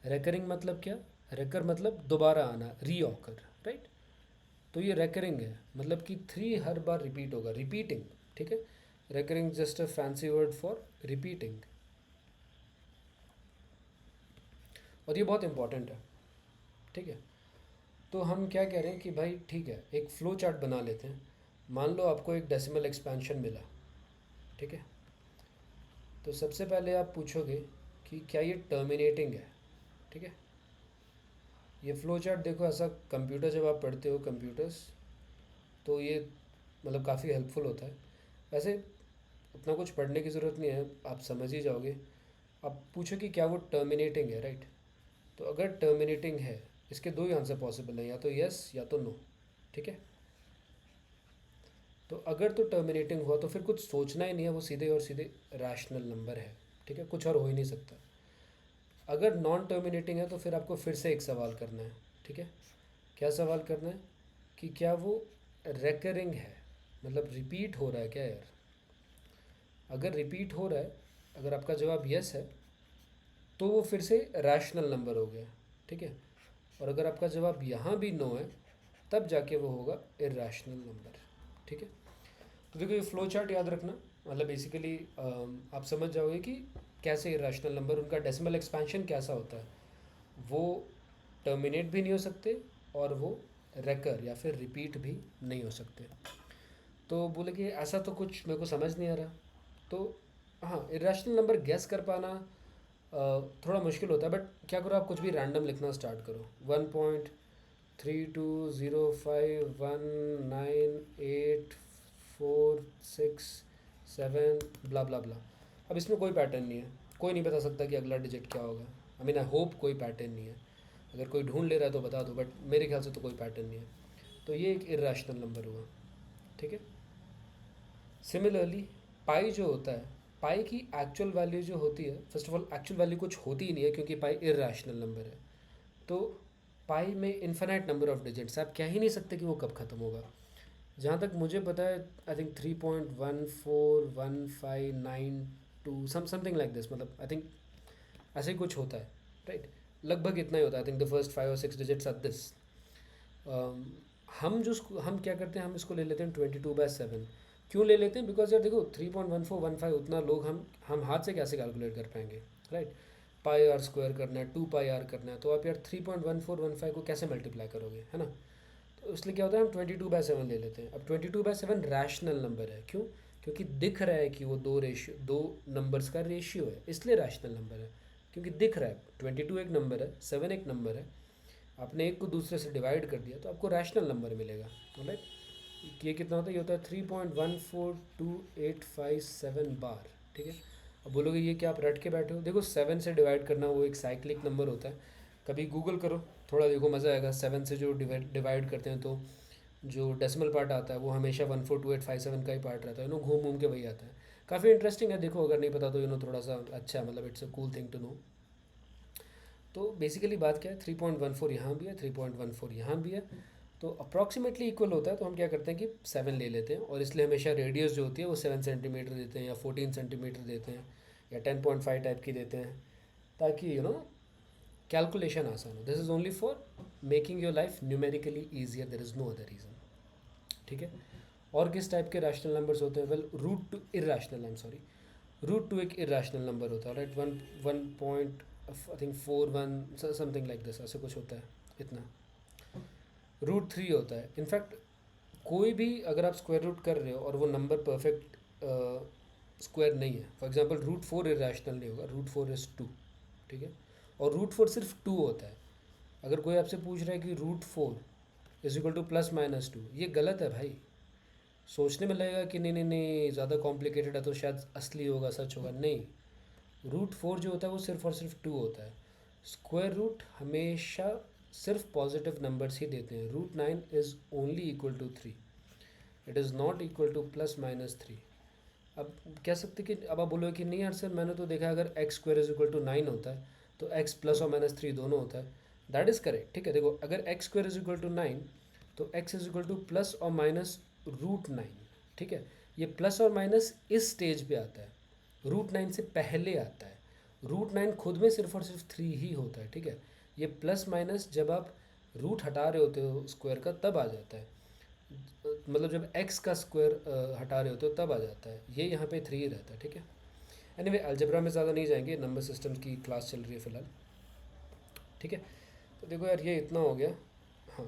रेकरिंग मतलब क्या? रेकर मतलब दोबारा आना, रीऑकर, राइट। तो ये रेकरिंग है, मतलब कि 3 हर बार रिपीट होगा, रिपीटिंग। ठीक है, recurring just a fancy word for repeating, और ये बहुत इंपॉर्टेंट है। ठीक है, तो हम क्या कह रहे हैं कि भाई ठीक है, एक फ्लो चार्ट बना लेते हैं। मान लो आपको एक डेसिमल एक्सपेंशन मिला। ठीक है, तो सबसे पहले आप पूछोगे कि क्या ये टर्मिनेटिंग है। ठीक है, ये फ्लो चार्ट देखो, ऐसा कंप्यूटर जब आप पढ़ते हो कंप्यूटर्स, तो ये मतलब काफ़ी हेल्पफुल होता है। वैसे उतना कुछ पढ़ने की ज़रूरत नहीं है, आप समझ ही जाओगे। आप पूछो कि क्या वो टर्मिनेटिंग है, राइट। तो अगर टर्मिनेटिंग है, इसके दो ही आंसर पॉसिबल हैं, या तो यस या तो नो। ठीक है, तो अगर तो टर्मिनेटिंग हुआ तो फिर कुछ सोचना ही नहीं है, वो सीधे और सीधे रैशनल नंबर है। ठीक है, कुछ और हो ही नहीं सकता। अगर नॉन टर्मिनेटिंग है तो फिर आपको फिर से एक सवाल करना है। ठीक है, क्या सवाल करना है कि क्या वो रेकरिंग है, मतलब रिपीट हो रहा है क्या यार। अगर रिपीट हो रहा है, अगर आपका जवाब यस है, तो वो फिर से रैशनल नंबर हो गया। ठीक है, और अगर आपका जवाब यहाँ भी नो है, तब जाके वो होगा इर्रेशनल नंबर। ठीक है, तो देखो ये फ्लो चार्ट याद रखना, मतलब बेसिकली आप समझ जाओगे कि कैसे इरेशनल नंबर, उनका डेसिमल एक्सपेंशन कैसा होता है। वो टर्मिनेट भी नहीं हो सकते, और वो रेकर या फिर रिपीट भी नहीं हो सकते। तो बोले कि ऐसा तो कुछ मेरे को समझ नहीं आ रहा। तो हाँ, इरेशनल नंबर गेस कर पाना थोड़ा मुश्किल होता है, बट क्या करो, आप कुछ भी रैंडम लिखना स्टार्ट करो। 1.3205198467 ब्ला ब्ला ब्ला। अब इसमें कोई पैटर्न नहीं है, कोई नहीं बता सकता कि अगला डिजिट क्या होगा। आई मीन आई होप कोई पैटर्न नहीं है। अगर कोई ढूंढ ले रहा है तो बता दो, बट मेरे ख्याल से तो कोई पैटर्न नहीं है। तो ये एक इरेशनल नंबर हुआ। ठीक है, सिमिलरली पाई जो होता है, पाई की एक्चुअल वैल्यू जो होती है, first of all actual value कुछ होती ही नहीं है, क्योंकि पाई इरेशनल नंबर है। तो पाई में इन्फिनाइट नंबर ऑफ डिजिट्स, आप कह ही नहीं सकते कि वो कब ख़त्म होगा। जहाँ तक मुझे पता है, I think 3.141592 something like this, मतलब आई थिंक ऐसे ही कुछ होता है, राइट। लगभग इतना ही होता है। आई थिंक द फर्स्ट 5 और 6 डिजिट्स आर दिस। हम क्या करते हैं, हम इसको ले लेते हैं 22/7। क्यों ले लेते हैं? बिकॉज यार देखो 3.1415 उतना लोग हम हाथ से कैसे कैलकुलेट कर पाएंगे, राइट। पाई आर स्क्वायर करना है, 2 पाई आर करना है, तो आप यार 3.1415 को कैसे मल्टीप्लाई करोगे, है ना। तो इसलिए क्या होता है, हम 22/7 ले लेते हैं। अब 22/7 रैशनल नंबर है, क्यों? क्योंकि दिख रहा है कि वो दो नंबर्स का रेशियो है, इसलिए रैशनल नंबर है। क्योंकि दिख रहा है 22 एक नंबर है, 7 एक नंबर है, आपने एक को दूसरे से डिवाइड कर दिया तो आपको रैशनल नंबर मिलेगा, राइट। ये कितना होता है? ये होता है 3.142857 बार। ठीक है, अब बोलोगे ये क्या आप रट के बैठे हो? देखो 7 से डिवाइड करना वो एक साइक्लिक नंबर होता है। कभी गूगल करो, थोड़ा देखो मज़ा आएगा। 7 से जो डिवाइड करते हैं, तो जो डेसिमल पार्ट आता है वो हमेशा 142857 का ही पार्ट रहता है, घूम घूम के वही आता है। काफ़ी इंटरेस्टिंग है, देखो अगर नहीं पता तो थोड़ा सा अच्छा है, मतलब it's a cool thing to know. तो बेसिकली बात क्या है, 3.14 यहाँ भी है, 3.14 यहाँ भी है, तो अप्रॉक्सीमेटली इक्वल होता है। तो हम क्या करते हैं कि 7 ले लेते हैं, और इसलिए हमेशा रेडियस जो होती है वो 7 सेंटीमीटर देते हैं या 14 सेंटीमीटर देते हैं, या 10.5 टाइप की देते हैं, ताकि कैलकुलेशन आसान हो. This is only for making your life numerically easier, there is no other reason. ठीक है. और किस टाइप के रैशनल नंबर्स होते हैं? Well, root two irrational, I am sorry, root two एक इरेशनल नंबर होता है, right. One one point I think 41 something like this, ऐसे कुछ होता है इतना. रूट 3 होता है. इनफैक्ट कोई भी अगर आप स्क्वायर रूट कर रहे हो और वो नंबर परफेक्ट स्क्वायर नहीं है, फॉर एग्जांपल रूट 4 इरेशनल नहीं होगा, रूट 4 इज़ 2. ठीक है. और रूट 4 सिर्फ 2 होता है. अगर कोई आपसे पूछ रहा है कि root 4 is equal to plus minus 2, ये गलत है भाई. सोचने में लगेगा कि नहीं नहीं नहीं, ज़्यादा कॉम्प्लिकेटेड है तो शायद असली होगा, सच होगा. नहीं, रूट 4 जो होता है वो सिर्फ और सिर्फ 2 होता है. स्क्वायर रूट हमेशा सिर्फ पॉजिटिव नंबर्स ही देते हैं. Root 9 is only equal to 3, it is not equal to plus minus 3. अब कह सकते कि अब आप बोलोगे कि नहीं यार सर, मैंने तो देखा है अगर x square is equal to 9 होता है तो एक्स प्लस और माइनस 3 दोनों होता है. That is correct. ठीक है. देखो, अगर x square is equal to 9 तो x is equal to plus और माइनस रूट 9. ठीक है. ये प्लस और माइनस इस स्टेज पे आता है, रूट 9 से पहले आता है. रूट 9 खुद में सिर्फ और सिर्फ 3 ही होता है. ठीक है. ये प्लस माइनस जब आप रूट हटा रहे होते हो स्क्वायर का तब आ जाता है, मतलब जब x का स्क्वायर हटा रहे होते हो तब आ जाता है. ये यहाँ पे 3 ही रहता है. ठीक है. एनीवे, अलजेब्रा में ज़्यादा नहीं जाएंगे, नंबर सिस्टम्स की क्लास चल रही है फ़िलहाल. ठीक है. तो देखो यार, ये इतना हो गया. हाँ,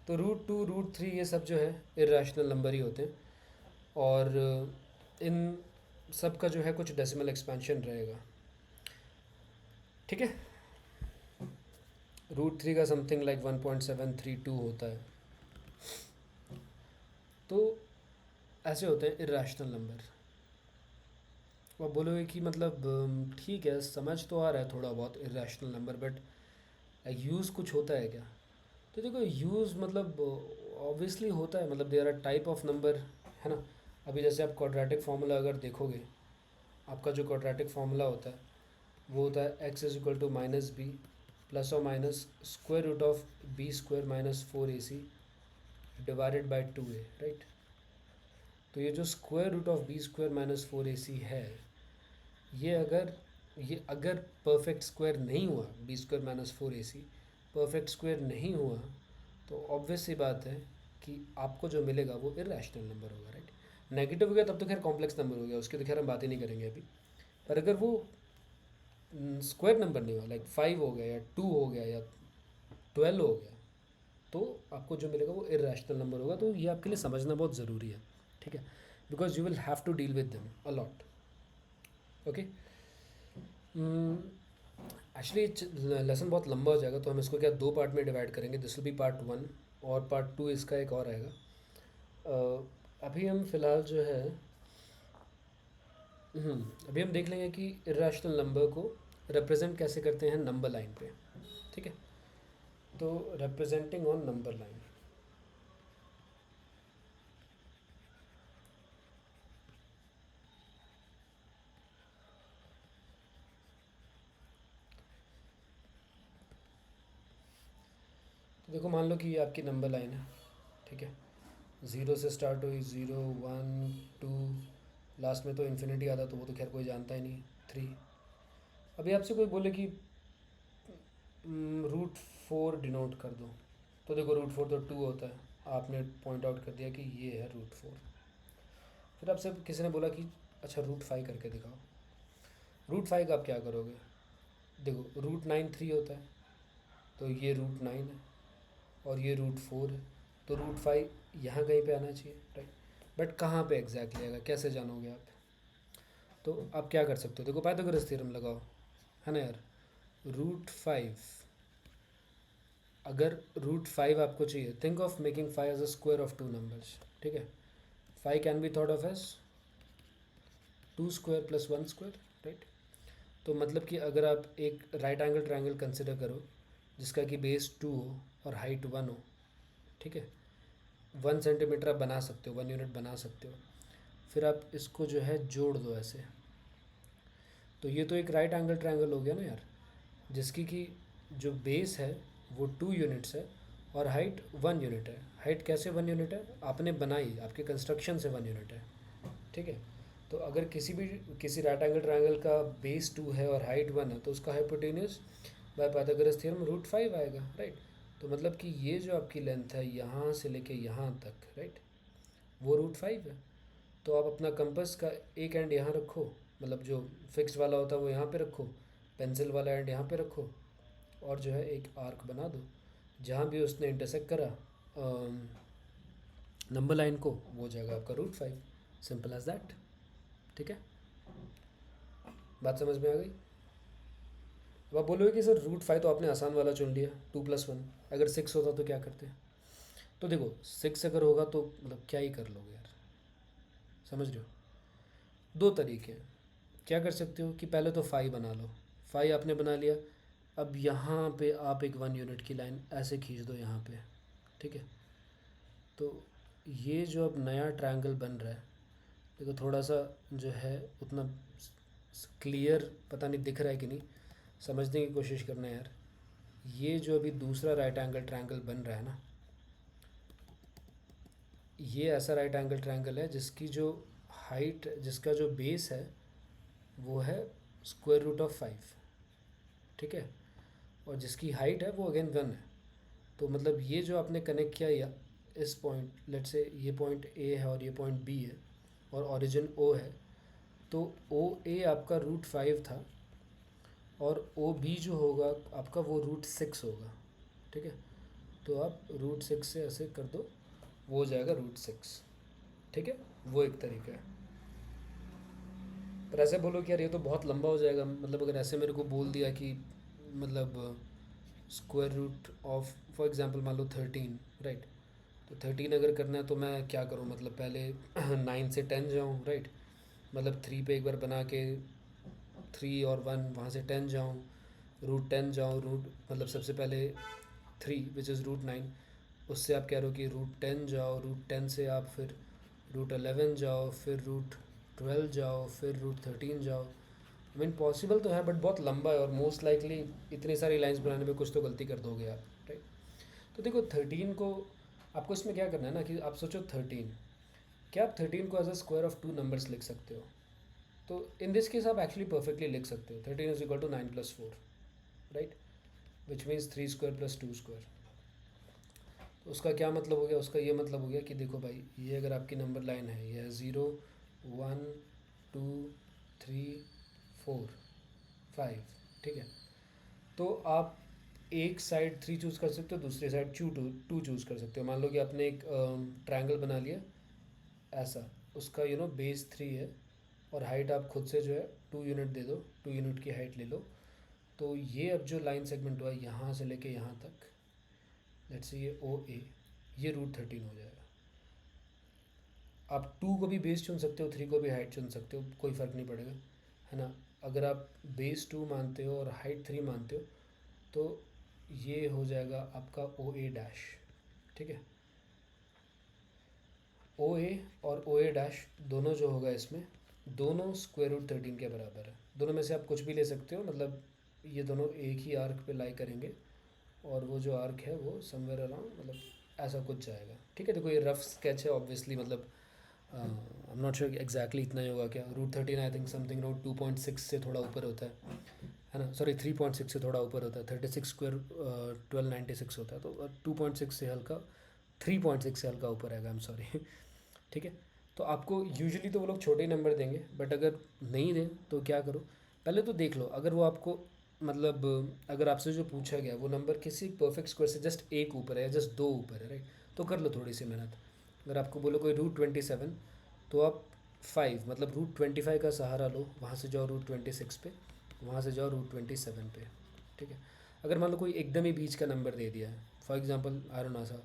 तो रूट 2 रूट 3 ये सब जो है इरेशनल नंबर ही होते हैं. और इन सब का जो है कुछ डेसिमल एक्सपेंशन रहेगा. ठीक है. रूट 3 का समथिंग लाइक 1.732 होता है. तो ऐसे होते हैं इरेशनल नंबर. आप बोलोगे कि मतलब ठीक है, समझ तो आ रहा है थोड़ा बहुत इरेशनल नंबर, बट यूज़ कुछ होता है क्या? तो देखो, यूज़ मतलब ऑब्वियसली होता है. मतलब there are type of number, है ना. अभी जैसे आप क्वाड्रेटिक फार्मूला अगर देखोगे, आपका जो क्वाड्रेटिक फार्मूला होता है वो होता है x is equal to minus b plus और minus square root of b square minus 4ac divided by 2a, right. तो ये जो square root of b square minus 4ac है, ये अगर परफेक्ट स्क्वायर नहीं हुआ, b square minus 4ac perfect square नहीं हुआ, तो ऑब्वियस सी बात है कि आपको जो मिलेगा वो इरेशनल नंबर होगा, राइट. नेगेटिव हो गया तब तो खैर कॉम्प्लेक्स नंबर हो गया, उसकी तो खैर हम बात ही नहीं करेंगे अभी. पर अगर वो स्क्वायर नंबर नहीं हुआ, लाइक 5 हो गया या 2 हो गया या 12 हो गया, तो आपको जो मिलेगा वो इरेशनल नंबर होगा. तो ये आपके लिए समझना बहुत ज़रूरी है. ठीक है. Because you will have to deal with them a lot. Okay. Actually lesson बहुत लंबा हो जाएगा, तो हम इसको क्या 2 पार्ट में डिवाइड करेंगे. दिस विल बी पार्ट 1 और पार्ट 2 इसका एक और आएगा. अभी हम फ़िलहाल जो है अभी हम देख लेंगे कि इरेशनल नंबर को रिप्रेजेंट कैसे करते हैं नंबर लाइन पे. ठीक है. तो रिप्रेजेंटिंग ऑन नंबर लाइन. तो देखो, मान लो कि ये आपकी नंबर लाइन है. ठीक है. 0 से स्टार्ट हुई, 0 1 2, लास्ट में तो इन्फिनिटी आता, तो वो तो खैर कोई जानता ही नहीं, 3. अभी आपसे कोई बोले कि रूट 4 डिनोट कर दो, तो देखो रूट 4 तो 2 होता है, आपने पॉइंट आउट कर दिया कि ये है रूट 4. फिर आपसे किसी ने बोला कि अच्छा रूट 5 करके दिखाओ. रूट 5 का आप क्या करोगे? देखो, रूट 9 3 होता है, तो ये रूट 9 है और ये रूट 4 है, तो रूट 5 यहाँ कहीं पे आना चाहिए, राइट. बट कहाँ पे एग्जैक्टली आएगा, कैसे जानोगे आप? तो आप क्या कर सकते हो? देखो, पाइथागोरस थ्योरम लगाओ, है ना यार. रूट 5, अगर रूट 5 आपको चाहिए, think of making 5 as a square of 2 numbers. ठीक है. 5 can be thought of as 2 square plus 1 square, right. तो मतलब कि अगर आप एक राइट एंगल ट्रायंगल कंसिडर करो जिसका कि बेस 2 हो और हाइट 1 हो. ठीक है. 1 सेंटीमीटर आप बना सकते हो, 1 यूनिट बना सकते हो. फिर आप इसको जो है जोड़ दो ऐसे, तो ये तो एक राइट एंगल ट्रायंगल हो गया ना यार, जिसकी कि जो बेस है वो 2 यूनिट्स है और हाइट 1 यूनिट है. हाइट कैसे 1 यूनिट है? आपने बनाई, आपके कंस्ट्रक्शन से 1 यूनिट है. ठीक है. तो अगर किसी राइट एंगल ट्रायंगल का बेस 2 है और हाइट 1 है तो उसका hypotenuse by Pythagoras theorem root 5 आएगा, राइट। तो मतलब कि ये जो आपकी लेंथ है यहाँ से लेके यहाँ तक, राइट, वो रूट 5 है। तो आप अपना कंपास का एक एंड यहाँ रखो, मतलब जो फिक्स्ड वाला होता है वो यहाँ पे रखो, पेंसिल वाला एंड यहाँ पे रखो, और जो है एक आर्क बना दो जहाँ भी उसने इंटरसेक्ट करा नंबर लाइन को, वो जाएगा आपका रूट 5। Simple as that. ठीक है, बात समझ में आ गई। अब आप बोलोगे कि सर रूट 5 तो आपने आसान वाला चुन लिया, 2+1, अगर 6 होता तो क्या करते। तो देखो 6 अगर होगा तो मतलब क्या ही कर लोगे यार, समझ रहे हो। दो तरीके हैं, क्या कर सकते हो कि पहले तो 5 बना लो, 5 आपने बना लिया, अब यहाँ पे आप एक 1 यूनिट की लाइन ऐसे खींच दो यहाँ पे, ठीक है। तो ये जो अब नया ट्रायंगल बन रहा है, देखो थोड़ा सा जो है उतना क्लियर पता नहीं दिख रहा है कि नहीं, समझने की कोशिश करना है यार। ये जो अभी दूसरा राइट एंगल ट्रायंगल बन रहा है ना, ये ऐसा राइट एंगल ट्रायंगल है जिसकी जो हाइट, जिसका जो बेस है वो है स्क्वायर रूट ऑफ 5, ठीक है, और जिसकी हाइट है वो अगेन 1 है। तो मतलब ये जो आपने कनेक्ट किया या इस पॉइंट, लेट से ये पॉइंट ए है और ये पॉइंट बी है और ओरिजिन ओ है, तो ओ ए आपका रूट 5 था और ओ बी जो होगा आपका वो रूट 6 होगा, ठीक है। तो आप रूट 6 से ऐसे कर दो, वो हो जाएगा रूट 6, ठीक है। वो एक तरीका है। पर ऐसे बोलो कि यार ये तो बहुत लंबा हो जाएगा, मतलब अगर ऐसे मेरे को बोल दिया कि मतलब square root of for example मान लो 13, राइट। तो 13 अगर करना है तो मैं क्या करूँ, मतलब पहले 9 से 10 जाऊँ, राइट, मतलब 3 पे एक बार बना के 3 और 1 वहाँ से 10 जाऊँ, रूट 10 जाऊँ, रूट मतलब सबसे पहले 3 विच इज़ रूट 9, उससे आप कह रहे हो कि रूट 10 जाओ, रूट 10 से आप फिर रूट 11 जाओ, फिर रूट 12 जाओ, फिर रूट 13 जाओ। आई मीन पॉसिबल तो है बट बहुत लंबा है और मोस्ट लाइकली इतनी सारी लाइंस बनाने में कुछ तो गलती कर दोगे आप, राइट। तो देखो 13 को आपको इसमें क्या करना है ना कि आप सोचो 13, क्या आप 13 को as a square of 2 numbers लिख सकते हो। तो इन दिस केस आप एक्चुअली परफेक्टली लिख सकते हो 13 is equal to 9+4, right, which means 3 square plus 2 square. तो उसका क्या मतलब हो गया, उसका ये मतलब हो गया कि देखो भाई ये अगर आपकी नंबर लाइन है, ये है 0 1 2 3 4 5, ठीक है। तो आप एक साइड 3 चूज़ कर सकते हो, दूसरी साइड टू चूज़ कर सकते हो। मान लो कि आपने एक ट्रायंगल बना लिया ऐसा, उसका बेस 3 है और हाइट आप खुद से जो है 2 यूनिट दे दो, 2 यूनिट की हाइट ले लो। तो ये अब जो लाइन सेगमेंट हुआ यहाँ से लेके यहाँ तक, लेट्स से ये ओ ए, ये रूट 13 हो जाएगा। आप 2 को भी बेस चुन सकते हो, 3 को भी हाइट चुन सकते हो, कोई फ़र्क नहीं पड़ेगा, है ना। अगर आप बेस 2 मानते हो और हाइट 3 मानते हो तो ये हो जाएगा आपका ओ ए डैश, ठीक है। ओ ए और ओ ए डैश दोनों जो होगा इसमें, दोनों स्क्वायर रूट 13 के बराबर है। दोनों में से आप कुछ भी ले सकते हो, मतलब ये दोनों एक ही आर्क पे लाई करेंगे और वो जो आर्क है वो समवेयर अराउंड मतलब ऐसा कुछ जाएगा, ठीक है। देखो ये रफ स्केच है ऑब्वियसली, मतलब I am not sure exactly इतना ही होगा क्या। Root 13 I think something around 2.6 से थोड़ा ऊपर होता है ना, सॉरी 3.6 से थोड़ा ऊपर होता है। 36 स्क्वायर 1296 होता है, तो 2.6 से हल्का 3.6 से हल्का ऊपर आएगा, आई एम सॉरी ठीक है। तो आपको यूजुअली तो वो लोग छोटे ही नंबर देंगे, बट अगर नहीं दें तो क्या करो, पहले तो देख लो अगर वो आपको मतलब अगर आपसे जो पूछा गया वो नंबर किसी परफेक्ट स्क्वायर से जस्ट एक ऊपर है या जस्ट दो ऊपर है, राइट, तो कर लो थोड़ी सी मेहनत। अगर आपको बोलो कोई रूट 27, तो आप 5 मतलब रूट 25 का सहारा लो, वहाँ से जाओ रूट 26 पे, वहाँ से जाओ रूट 27 पे, ठीक है। अगर मान लो कोई एकदम ही बीच का नंबर दे दिया है, for example I don't know सा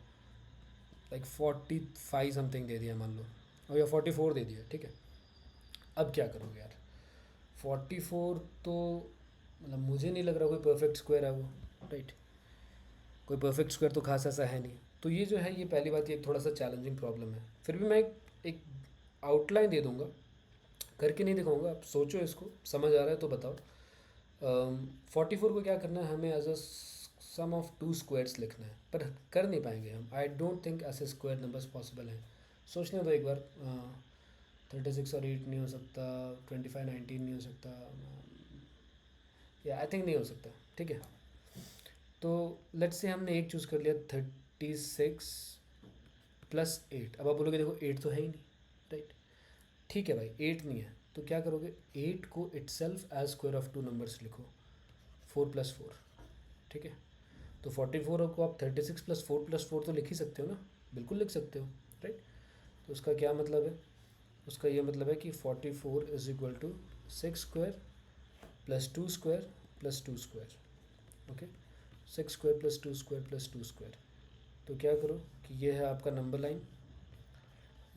लाइक 45 समथिंग दे दिया मान लो, और या 44 दे दिया, ठीक है। अब क्या करोगे यार, 44 तो मतलब मुझे नहीं लग रहा कोई परफेक्ट स्क्वायर है वो, राइट, कोई परफेक्ट स्क्वायर तो खास ऐसा है नहीं। तो ये जो है ये पहली बात, ये थोड़ा सा चैलेंजिंग प्रॉब्लम है। फिर भी मैं एक आउटलाइन दे दूंगा, करके नहीं दिखाऊंगा, आप सोचो इसको, समझ आ रहा है तो बताओ। 44 को क्या करना है हमें, as a sum of two squares लिखना है, पर कर नहीं पाएंगे हम। आई डोंट थिंक ऐसे स्क्वायर नंबर्स पॉसिबल हैं। सोचने दो एक बार। 36 और 8 नहीं हो सकता, 25 19 नहीं हो सकता, या आई थिंक नहीं हो सकता, ठीक है। तो लेट्स से हमने एक चूज़ कर लिया 36 प्लस 8। अब आप बोलोगे देखो 8 तो है ही नहीं, राइट। ठीक है भाई, 8 नहीं है तो क्या करोगे, 8 को itself as square of two numbers लिखो, 4 प्लस 4, ठीक है। तो 44 को आप 36 प्लस 4 प्लस 4 तो लिख ही सकते हो ना, बिल्कुल लिख सकते हो, राइट। तो उसका क्या मतलब है, उसका ये मतलब है कि 44 is equal to 6 square plus 2 square plus 2 square, okay. 6 square plus 2 square plus 2 square. तो क्या करो कि ये है आपका नंबर लाइन,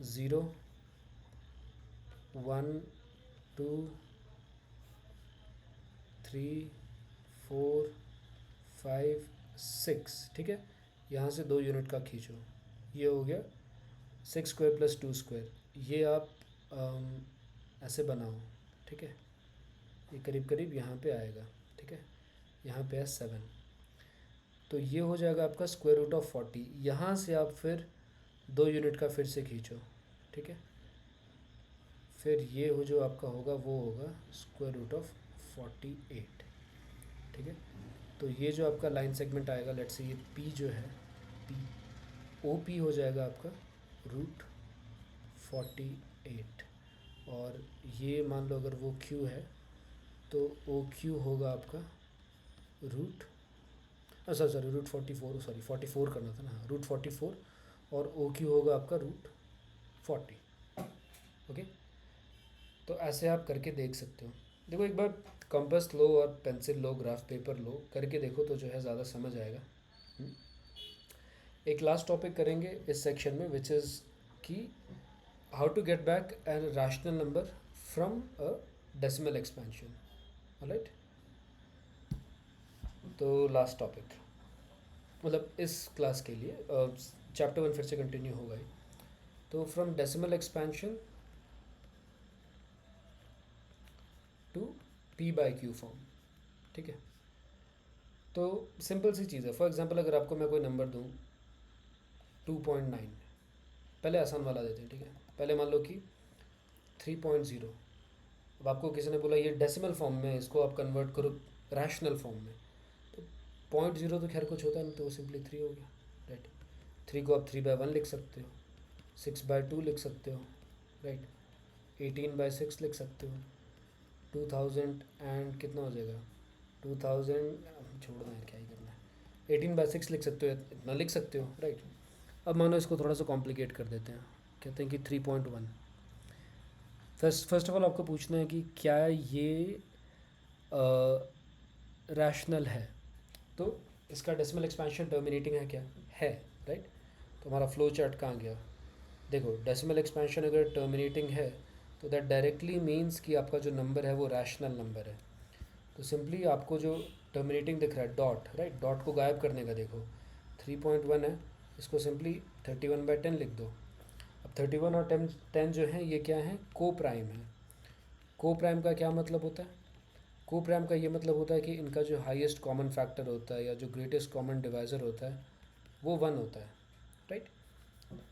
0 1 2 3 4 5 6, ठीक है। यहाँ से 2 यूनिट का खींचो, ये हो गया 6 स्क्वायर प्लस 2 स्क्वायर। ये आप ऐसे बनाओ, ठीक है। ये करीब करीब यहाँ पे आएगा, ठीक है। यहाँ पे है 7, तो ये हो जाएगा आपका स्क्वायर रूट ऑफ 40। यहाँ से आप फिर 2 यूनिट का फिर से खींचो, ठीक है। फिर ये हो जो आपका होगा वो होगा स्क्वायर रूट ऑफ 48, ठीक है। तो ये जो आपका लाइन सेगमेंट आएगा, लेट्स से ये पी जो है, पी ओ पी हो जाएगा आपका रूट 48। और ये मान लो अगर वो क्यू है तो ओ क्यू होगा आपका रूट, सॉरी रूट 44, सॉरी 44 करना था ना, रूट 44। और ओ क्यू होगा आपका रूट 40, ओके। तो ऐसे आप करके देख सकते हो। देखो एक बार कंपास लो और पेंसिल लो, ग्राफ पेपर लो, करके देखो तो जो है ज़्यादा समझ आएगा। एक लास्ट टॉपिक करेंगे इस सेक्शन में, विच इज़ कि how to get back an rational number from a decimal expansion, right. तो लास्ट टॉपिक मतलब इस क्लास के लिए चैप्टर 1 फिर से कंटिन्यू होगा ही। तो from decimal expansion to p by q form, ठीक है। तो सिंपल सी चीज़ है। फॉर एग्जांपल अगर आपको मैं कोई नंबर दूँ 2.9, पहले आसान वाला देते हैं, ठीक है। पहले मान लो कि 3.0। अब आपको किसी ने बोला ये डेसिमल फॉर्म में, इसको आप कन्वर्ट करो रैशनल फॉर्म में, तो 0.0 तो खैर कुछ होता नहीं, तो वो सिंपली 3 हो गया, राइट। 3 को आप 3/1 लिख सकते हो, 6/2 लिख सकते हो, राइट। 18/6 लिख सकते हो, 2000 एंड कितना हो जाएगा 2000, छोड़ना है क्या ही करना है, 18/6 लिख सकते हो, इतना लिख सकते हो, राइट। अब मानो इसको थोड़ा सा कॉम्प्लिकेट कर देते हैं, कहते हैं कि 3.1। फर्स्ट ऑफ ऑल आपको पूछना है कि क्या ये रैशनल है। तो इसका डेसिमल एक्सपेंशन टर्मिनेटिंग है क्या, है, राइट। तो हमारा फ्लो चार्ट कहाँ गया, देखो डेसिमल एक्सपेंशन अगर टर्मिनेटिंग है तो दैट डायरेक्टली मीन्स कि आपका जो नंबर है वो रैशनल नंबर है। तो सिंपली आपको जो टर्मिनेटिंग दिख रहा है डॉट, राइट, डॉट को गायब करने का, देखो 3.1 है, इसको सिंपली 31/10 लिख दो। अब 31 और 10 जो है ये क्या है, को प्राइम है। को प्राइम का क्या मतलब होता है, को प्राइम का ये मतलब होता है कि इनका जो हाईएस्ट कॉमन फैक्टर होता है या जो ग्रेटेस्ट कॉमन डिवाइज़र होता है वो 1 होता है, राइट।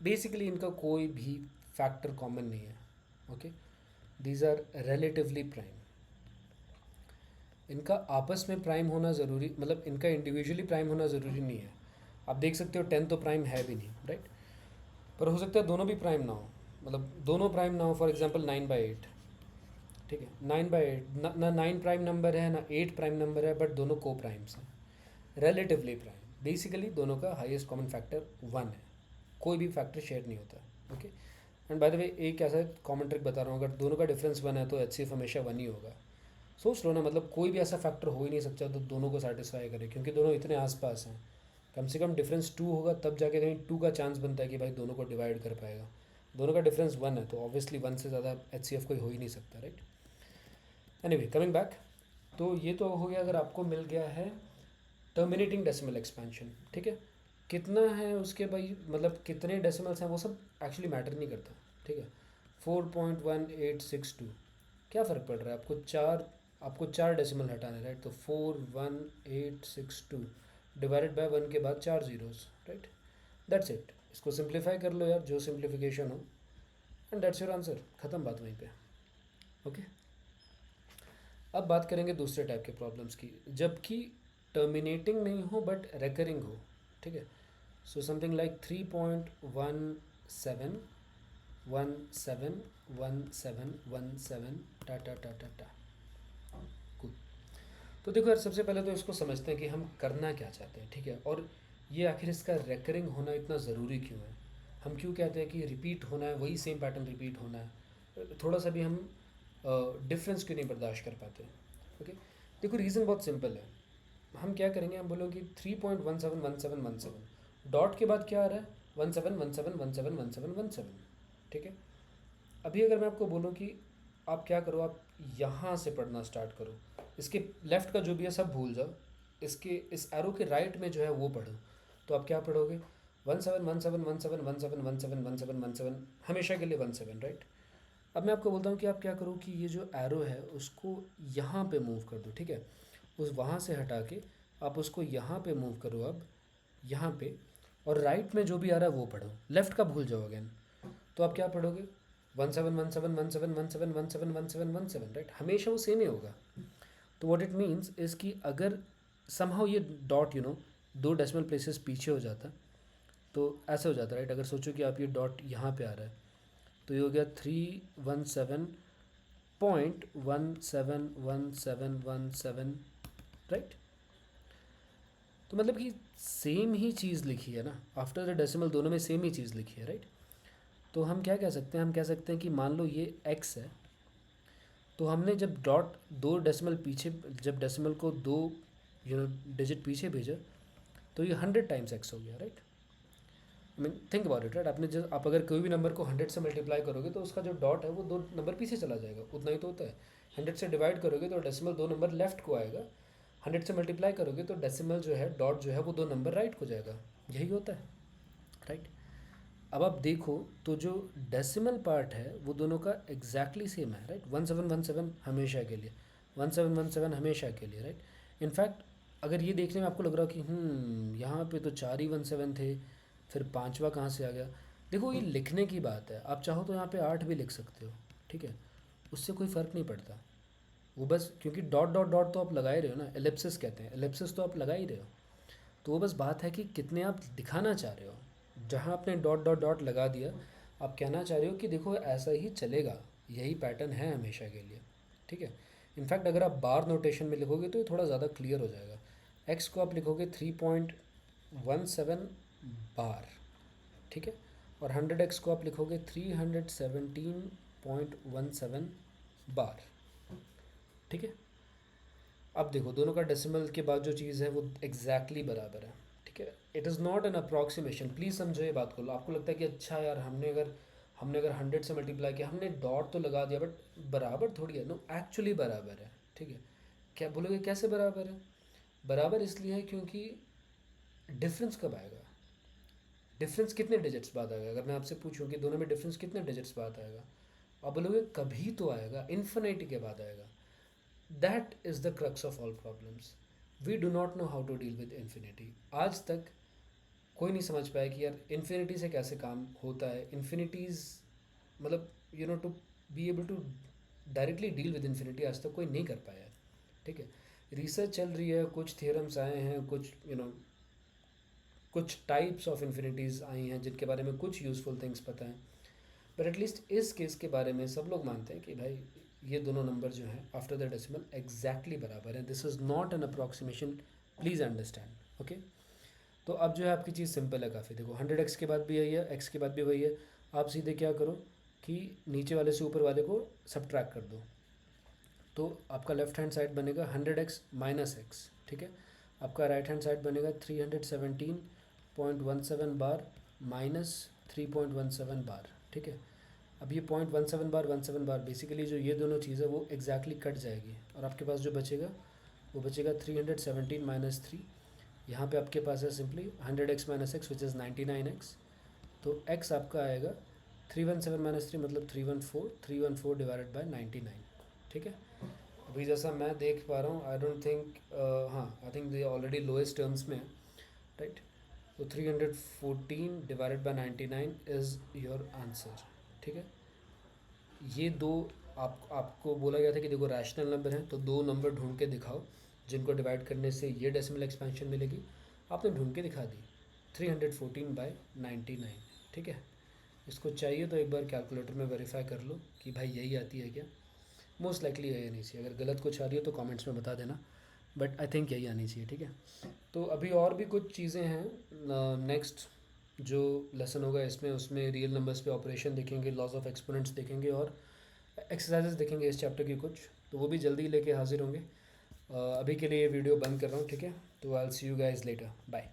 बेसिकली इनका कोई भी फैक्टर कॉमन नहीं है, okay. These are relatively prime. इनका आपस में प्राइम होना ज़रूरी, मतलब इनका इंडिविजुअली प्राइम होना ज़रूरी नहीं है। आप देख सकते हो 10 तो प्राइम है भी नहीं, राइट। पर हो सकता है दोनों भी प्राइम ना हो, मतलब दोनों प्राइम ना हो। फॉर एग्जांपल 9/8, ठीक है। 9/8 ना 9 प्राइम नंबर है ना 8 प्राइम नंबर है, बट दोनों को प्राइम्स हैं, रिलेटिवली प्राइम। बेसिकली दोनों का हाईएस्ट कॉमन फैक्टर 1 है, कोई भी फैक्टर शेयर नहीं होता, okay. And by the way एक ऐसा कॉमन ट्रिक बता रहा हूँ, अगर दोनों का डिफरेंस 1 है तो HCF हमेशा 1 ही होगा। सोच लो ना, मतलब कोई भी ऐसा फैक्टर हो ही नहीं सकता तो दोनों को सेटिस्फाई करे, क्योंकि दोनों इतने आसपास हैं। कम से कम डिफरेंस 2 होगा तब जाके कहीं 2 का चांस बनता है कि भाई दोनों को डिवाइड कर पाएगा। दोनों का डिफरेंस 1 है तो ऑब्वियसली 1 से ज़्यादा HCF कोई हो ही नहीं सकता, राइट। एनीवे कमिंग बैक, तो ये तो हो गया अगर आपको मिल गया है टर्मिनेटिंग डेसिमल एक्सपेंशन, ठीक है। कितना है उसके भाई, मतलब कितने डेसिमल्स हैं वो सब एक्चुअली मैटर नहीं करता, ठीक है। 4.1862, क्या फ़र्क पड़ रहा है आपको, आपको चार डेसिमल हटाने, राइट। तो 41862 डिवाइडेड बाय 1 के बाद 4 ज़ीरोज़, राइट। That's it. इसको सिंप्लीफाई कर लो यार, जो सिंप्लीफिकेशन हो, एंड दैट्स योर आंसर, ख़त्म बात वहीं पे। ओके, अब बात करेंगे दूसरे टाइप के प्रॉब्लम्स की, जबकि टर्मिनेटिंग नहीं हो बट रेकरिंग हो। ठीक है, सो समथिंग लाइक 3.17 17 17 17 टा टा टा टा टा। Cool. तो देखो यार, सबसे पहले तो इसको समझते हैं कि हम करना क्या चाहते हैं। ठीक है, और ये आखिर इसका रेकरिंग होना इतना ज़रूरी क्यों है, हम क्यों कहते हैं कि रिपीट होना है, वही सेम पैटर्न रिपीट होना है, थोड़ा सा भी हम डिफरेंस क्यों नहीं बर्दाश्त कर पाते। ओके, देखो रीज़न बहुत सिंपल है। हम क्या करेंगे, हम बोलेंगे 3.17 डॉट के बाद क्या आ रहा है, 17 ठीक है। अभी अगर मैं आपको बोलूँ कि आप क्या करो, आप यहाँ से पढ़ना स्टार्ट करो, इसके लेफ़्ट का जो भी है सब भूल जाओ, इसके इस एरो के राइट में जो है वो पढ़ो, तो आप क्या पढ़ोगे, 17 हमेशा के लिए 17, राइट। अब मैं आपको बोलता हूँ कि आप क्या करो कि ये जो एरो है उसको यहाँ पे मूव कर दो। ठीक है, उस वहाँ से हटा के आप उसको यहाँ पे मूव करो, अब यहाँ पे, और राइट में जो भी आ रहा है वो पढ़ो, लेफ़्ट का भूल जाओ अगेन। तो आप क्या पढ़ोगे, 17 राइट, हमेशा वो सेम ही होगा। तो व्हाट इट मीन्स इज़ कि अगर समहाउ ये डॉट दो डेसिमल प्लेसेस पीछे हो जाता, तो ऐसे हो जाता, राइट। अगर सोचो कि आप ये डॉट यहाँ पे आ रहा है, तो ये हो गया 317.171717, राइट। तो मतलब कि सेम ही चीज़ लिखी है ना, आफ्टर द डेसिमल दोनों में सेम ही चीज़ लिखी है, राइट। तो हम क्या कह सकते हैं, हम कह सकते हैं कि मान लो ये x है, तो हमने जब डॉट दो डेसिमल पीछे, जब डेसिमल को दो डिजिट पीछे भेजा, तो ये 100 टाइम्स x हो गया, right. I mean think about it, right. आपने जब आप अगर कोई भी नंबर को 100 से मल्टीप्लाई करोगे तो उसका जो डॉट है वो दो नंबर पीछे चला जाएगा, उतना ही तो होता है। 100 से डिवाइड करोगे तो डेसिमल दो नंबर लेफ्ट को आएगा, 100 से मल्टीप्लाई करोगे तो डेसिमल जो है, डॉट जो है वो दो नंबर राइट को जाएगा, यही होता है, राइट। अब आप देखो तो जो डेसिमल पार्ट है वो दोनों का एग्जैक्टली सेम है, राइट। 1717 हमेशा के लिए, 1717 हमेशा के लिए, राइट। इनफैक्ट अगर ये देखने में आपको लग रहा हो कि यहाँ पे तो चार ही 17 थे, फिर पांचवा कहाँ से आ गया, देखो ये लिखने की बात है। आप चाहो तो यहाँ पे 8 भी लिख सकते हो, ठीक है, उससे कोई फ़र्क नहीं पड़ता। वो बस क्योंकि डॉट डॉट डॉट तो आप लगा ही रहे हो ना, एलिप्सिस कहते हैं, एलिप्सिस तो आप लगा ही रहे हो। तो वो बस बात है कि कितने आप दिखाना चाह रहे हो। जहाँ आपने डॉट डॉट डॉट लगा दिया, आप कहना चाह रहे हो कि देखो ऐसा ही चलेगा, यही पैटर्न है हमेशा के लिए, ठीक है। इनफैक्ट अगर आप बार नोटेशन में लिखोगे तो ये थोड़ा ज़्यादा क्लियर हो जाएगा। एक्स को आप लिखोगे 3.17 बार, ठीक है, और 100x को आप लिखोगे 317.17 बार, ठीक है। अब देखो दोनों का डेसिमल के बाद जो चीज़ है वो एग्जैक्टली बराबर है, ठीक है। It is not an approximation, please समझो ये बात को। आपको लगता है कि अच्छा यार हमने अगर 100 से मल्टीप्लाई किया, हमने डॉट तो लगा दिया, बट बराबर थोड़ी है। नो, एक्चुअली बराबर है, ठीक है। क्या बोलोगे कैसे बराबर है? बराबर इसलिए है क्योंकि डिफरेंस कब आएगा, डिफरेंस कितने डिजिट्स बाद आएगा। अगर मैं आपसे पूछूं कि दोनों में डिफरेंस कितने डिजिट्स बाद आएगा, आप बोलोगे कभी तो आएगा, इन्फिनिटी के बाद आएगा। That is the crux of all problems, we do not know how to deal with infinity. आज तक कोई नहीं समझ पाया कि यार इन्फिनिटी से कैसे काम होता है। इन्फिनिटीज़ मतलब to be able to directly deal with infinity आज तक कोई नहीं कर पाया है, ठीक है। रिसर्च चल रही है, कुछ थ्योरम्स आए हैं, कुछ कुछ टाइप्स ऑफ इन्फिनिटीज़ आई हैं जिनके बारे में कुछ यूज़फुल थिंग्स पता है, बट एटलीस्ट इस केस के बारे में सब लोग मानते हैं कि भाई ये दोनों नंबर जो हैं आफ्टर द डेसिमल एग्जैक्टली बराबर है। This is not an approximation, please understand, okay. तो अब जो है आपकी चीज़ सिंपल है काफ़ी। देखो 100x के बाद भी यही है, x के बाद भी वही है। आप सीधे क्या करो कि नीचे वाले से ऊपर वाले को सब्ट्रैक्ट कर दो, तो आपका लेफ्ट हैंड साइड बनेगा 100x माइनस एक्स, ठीक है। आपका राइट हैंड साइड बनेगा 317.17 बार माइनस 3.17 बार, ठीक है। अब ये 0.17 बार 17 बार बेसिकली जो ये दोनों चीज़ें वो एग्जैक्टली कट जाएगी, और आपके पास जो बचेगा वो बचेगा 317 माइनस 3। यहाँ पे आपके पास है simply 100x minus x which is 99x। तो x आपका आएगा 317 माइनस 3 मतलब 314 डिवाइडेड बाय 99, ठीक है। अभी जैसा मैं देख पा रहा हूँ, आई डोंट थिंक, हाँ आई थिंक ये ऑलरेडी लोएस्ट टर्म्स में है, राइट। तो 314 divided by 99 is your answer, ठीक है। ये दो आपको बोला गया था कि देखो रैशनल नंबर हैं तो दो नंबर ढूंढ के दिखाओ जिनको डिवाइड करने से ये डेसिमल एक्सपेंशन मिलेगी। आपने ढूंढ के दिखा दी 314/99। ठीक है, इसको चाहिए तो एक बार कैलकुलेटर में वेरीफाई कर लो कि भाई यही आती है क्या। मोस्ट लाइकली यही आनी चाहिए, अगर गलत कुछ आ रही हो तो कमेंट्स में बता देना, बट आई थिंक यही आनी चाहिए। ठीक है, तो अभी और भी कुछ चीज़ें हैं। नेक्स्ट जो लेसन होगा इसमें, उसमें रियल नंबर्स पे ऑपरेशन देखेंगे, लॉज ऑफ एक्सपोनेंट्स देखेंगे और एक्सरसाइजेस देखेंगे इस चैप्टर की कुछ, तो वो भी जल्दी लेके हाजिर होंगे। अभी के लिए ये वीडियो बंद कर रहा हूँ। ठीक है, तो I will see you guys later, bye.